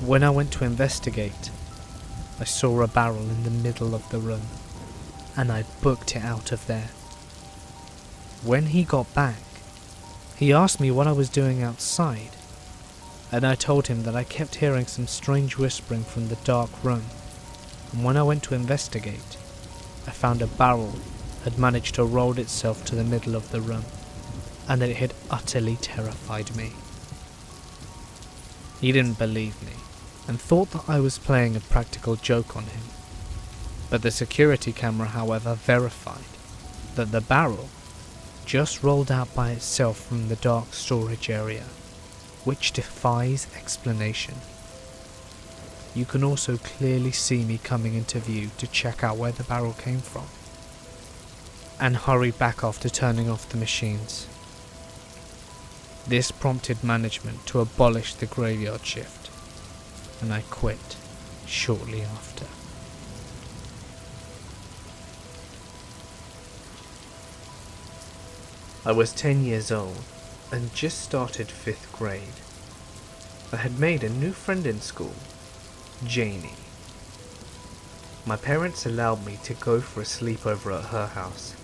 When I went to investigate, I saw a barrel in the middle of the room, and I booked it out of there. When he got back, he asked me what I was doing outside, and I told him that I kept hearing some strange whispering from the dark room, and when I went to investigate, I found a barrel had managed to roll itself to the middle of the room, and that it had utterly terrified me. He didn't believe me, and thought that I was playing a practical joke on him, but the security camera, however, verified that the barrel just rolled out by itself from the dark storage area, which defies explanation. You can also clearly see me coming into view to check out where the barrel came from, and hurry back after turning off the machines. This prompted management to abolish the graveyard shift, and I quit shortly after. I was 10 years old and just started 5th grade. I had made a new friend in school, Janie. My parents allowed me to go for a sleepover at her house,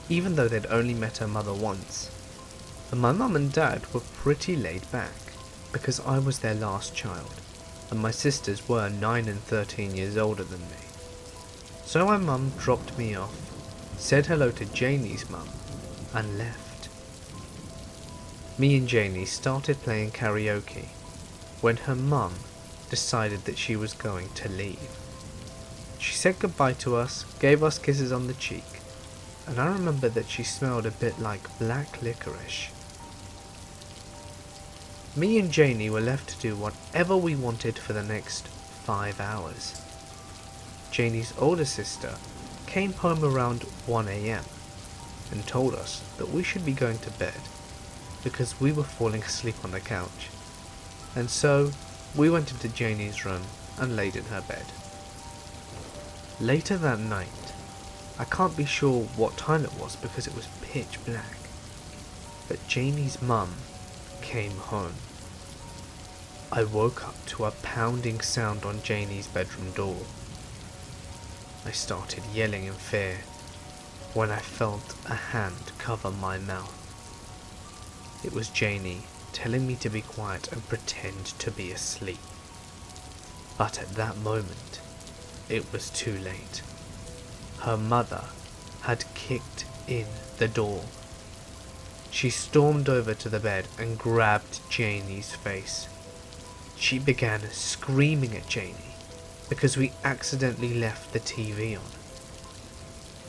even though they'd only met her mother once. And my mum and dad were pretty laid back, because I was their last child, and my sisters were 9 and 13 years older than me. So my mum dropped me off, said hello to Janie's mum, and left. Me and Janie started playing karaoke when her mum decided that she was going to leave. She said goodbye to us, gave us kisses on the cheek, and I remember that she smelled a bit like black licorice. Me and Janie were left to do whatever we wanted for the next 5 hours. Janie's older sister came home around 1 AM and told us that we should be going to bed because we were falling asleep on the couch, and so we went into Janie's room and laid in her bed. Later that night, I can't be sure what time it was because it was pitch black, but Janie's mum came home. I woke up to a pounding sound on Janie's bedroom door. I started yelling in fear when I felt a hand cover my mouth. It was Janie telling me to be quiet and pretend to be asleep. But at that moment, it was too late. Her mother had kicked in the door. She stormed over to the bed and grabbed Janie's face. She began screaming at Janie because we accidentally left the TV on.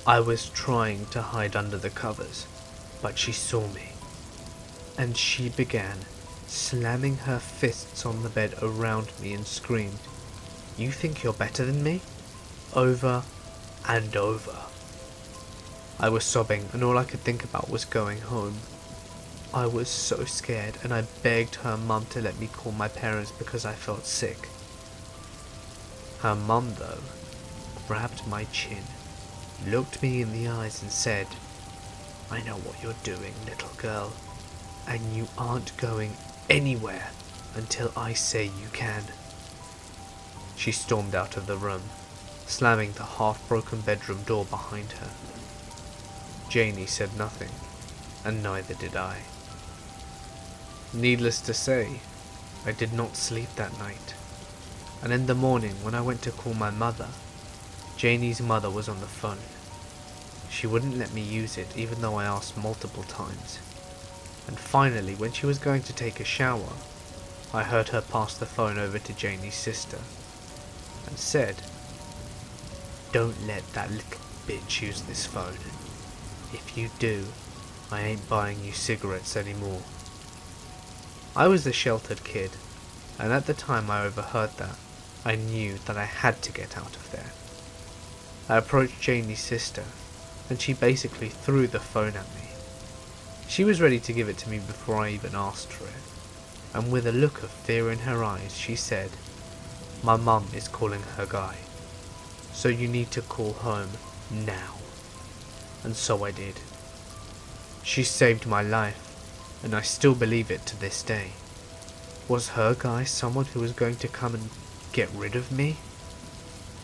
I was trying to hide under the covers, but she saw me, and she began slamming her fists on the bed around me and screamed, "You think you're better than me?" over and over. I was sobbing, and all I could think about was going home. I was so scared, and I begged her mum to let me call my parents because I felt sick. Her mum, though, grabbed my chin, looked me in the eyes and said, "I know what you're doing, little girl, and you aren't going anywhere until I say you can." She stormed out of the room, slamming the half-broken bedroom door behind her. Janie said nothing, and neither did I. Needless to say, I did not sleep that night, and in the morning when I went to call my mother, Janie's mother was on the phone. She wouldn't let me use it even though I asked multiple times, and finally when she was going to take a shower, I heard her pass the phone over to Janie's sister and said, "Don't let that little bitch use this phone. If you do, I ain't buying you cigarettes anymore." I was a sheltered kid, and at the time I overheard that, I knew that I had to get out of there. I approached Janie's sister, and she basically threw the phone at me. She was ready to give it to me before I even asked for it, and with a look of fear in her eyes, she said, "My mum is calling her guy, so you need to call home now." And so I did. She saved my life, and I still believe it to this day. Was her guy someone who was going to come and get rid of me?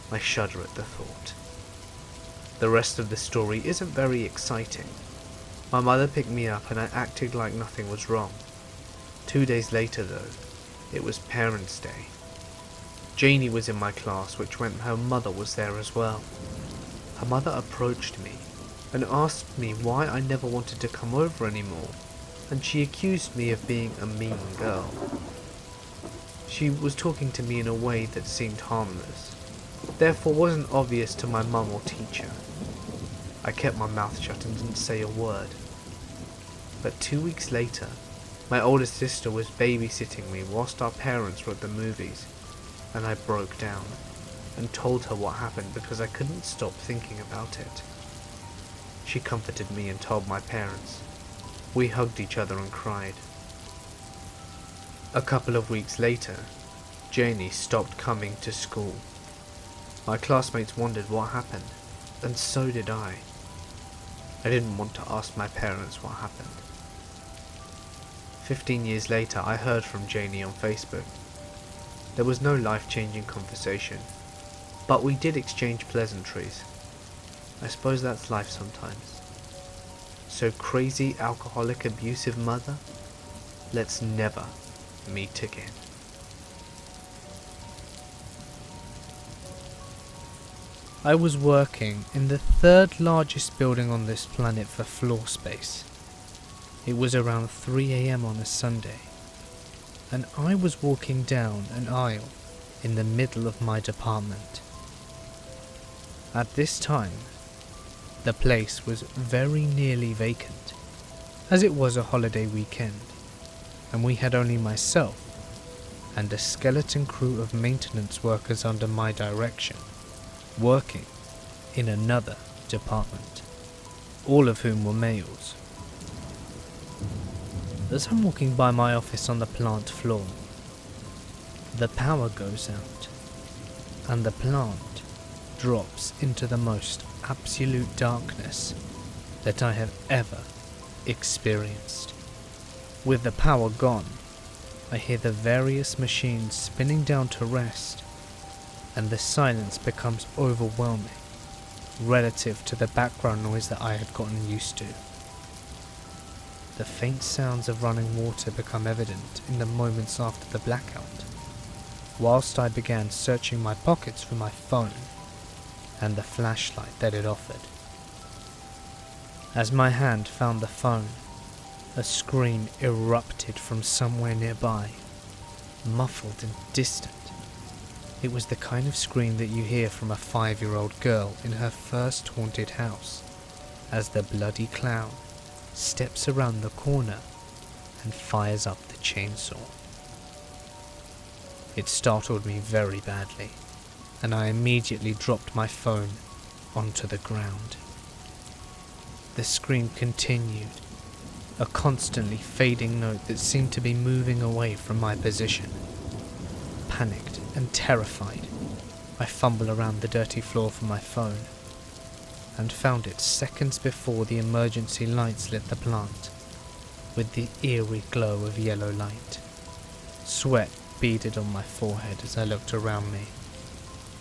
I shudder at the thought. The rest of the story isn't very exciting. My mother picked me up and I acted like nothing was wrong. 2 days later though, it was Parents' Day. Janie was in my class, which meant her mother was there as well. Her mother approached me and asked me why I never wanted to come over anymore, and she accused me of being a mean girl. She was talking to me in a way that seemed harmless, therefore wasn't obvious to my mum or teacher. I kept my mouth shut and didn't say a word, But 2 weeks later, my oldest sister was babysitting me whilst our parents were at the movies, and I broke down and told her what happened because I couldn't stop thinking about it. She comforted me and told my parents. We hugged each other and cried. A couple of weeks later, Janie stopped coming to school. My classmates wondered what happened, and so did I. I didn't want to ask my parents what happened. 15 years later, I heard from Janie on Facebook. There was no life-changing conversation, but we did exchange pleasantries. I suppose that's life sometimes. So crazy, alcoholic, abusive mother, let's never meet again. I was working in the third largest building on this planet for floor space. It was around 3 AM on a Sunday, and I was walking down an aisle in the middle of my department. At this time, the place was very nearly vacant, as it was a holiday weekend, and we had only myself and a skeleton crew of maintenance workers under my direction, working in another department, all of whom were males. As I'm walking by my office on the plant floor, the power goes out, and the plant drops into the most absolute darkness that I have ever experienced. With the power gone, I hear the various machines spinning down to rest, and the silence becomes overwhelming relative to the background noise that I had gotten used to. The faint sounds of running water become evident in the moments after the blackout, whilst I began searching my pockets for my phone and the flashlight that it offered. As my hand found the phone, a scream erupted from somewhere nearby, muffled and distant. It was the kind of scream that you hear from a 5-year-old girl in her first haunted house, as the bloody clown steps around the corner and fires up the chainsaw. It startled me very badly, and I immediately dropped my phone onto the ground. The scream continued, a constantly fading note that seemed to be moving away from my position. Panicked and terrified, I fumbled around the dirty floor for my phone, and found it seconds before the emergency lights lit the plant, with the eerie glow of yellow light. Sweat beaded on my forehead as I looked around me,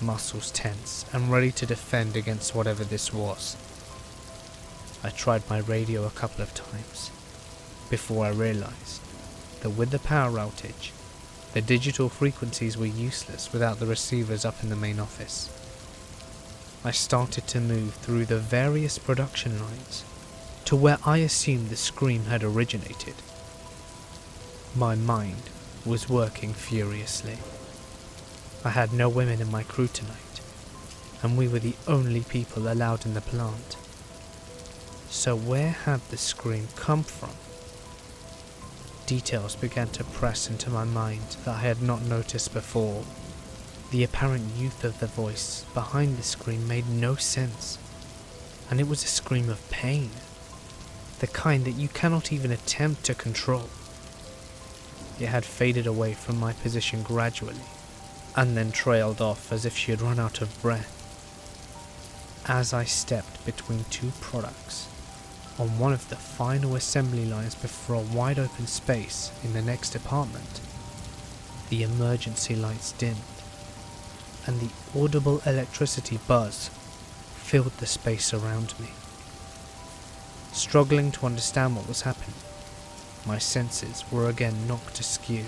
muscles tense and ready to defend against whatever this was. I tried my radio a couple of times, before I realized that with the power outage, the digital frequencies were useless without the receivers up in the main office. I started to move through the various production lines to where I assumed the scream had originated. My mind was working furiously. I had no women in my crew tonight, and we were the only people allowed in the plant. So where had the scream come from? Details began to press into my mind that I had not noticed before. The apparent youth of the voice behind the scream made no sense, and it was a scream of pain, the kind that you cannot even attempt to control. It had faded away from my position gradually, and then trailed off as if she had run out of breath. As I stepped between two products, on one of the final assembly lines before a wide open space in the next department, the emergency lights dimmed, and the audible electricity buzz filled the space around me. Struggling to understand what was happening, my senses were again knocked askew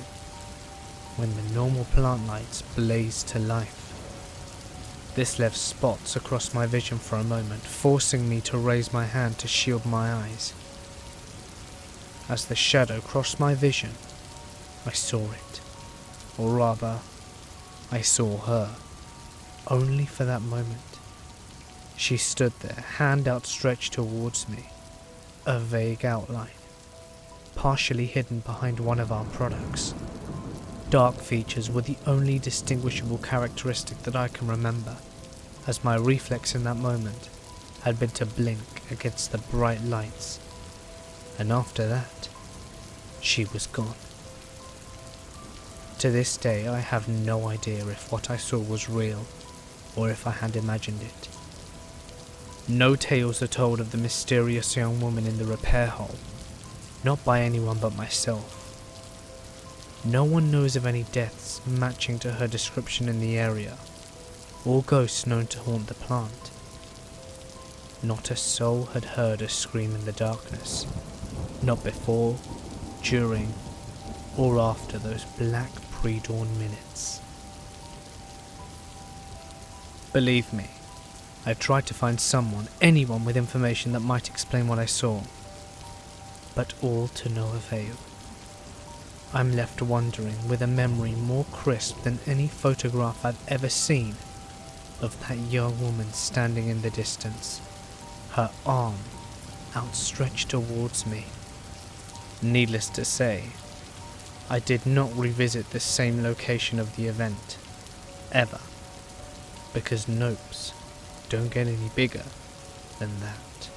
when the normal plant lights blazed to life. This left spots across my vision for a moment, forcing me to raise my hand to shield my eyes. As the shadow crossed my vision, I saw it, or rather, I saw her, only for that moment. She stood there, hand outstretched towards me, a vague outline, partially hidden behind one of our products. Dark features were the only distinguishable characteristic that I can remember, as my reflex in that moment had been to blink against the bright lights, and after that, she was gone. To this day, I have no idea if what I saw was real, or if I had imagined it. No tales are told of the mysterious young woman in the repair hall, not by anyone but myself. No one knows of any deaths matching to her description in the area, or ghosts known to haunt the plant. Not a soul had heard a scream in the darkness, not before, during, or after those black pre-dawn minutes. Believe me, I've tried to find someone, anyone with information that might explain what I saw, but all to no avail. I'm left wondering, with a memory more crisp than any photograph I've ever seen, of that young woman standing in the distance, her arm outstretched towards me. Needless to say, I did not revisit the same location of the event, ever, because nopes don't get any bigger than that.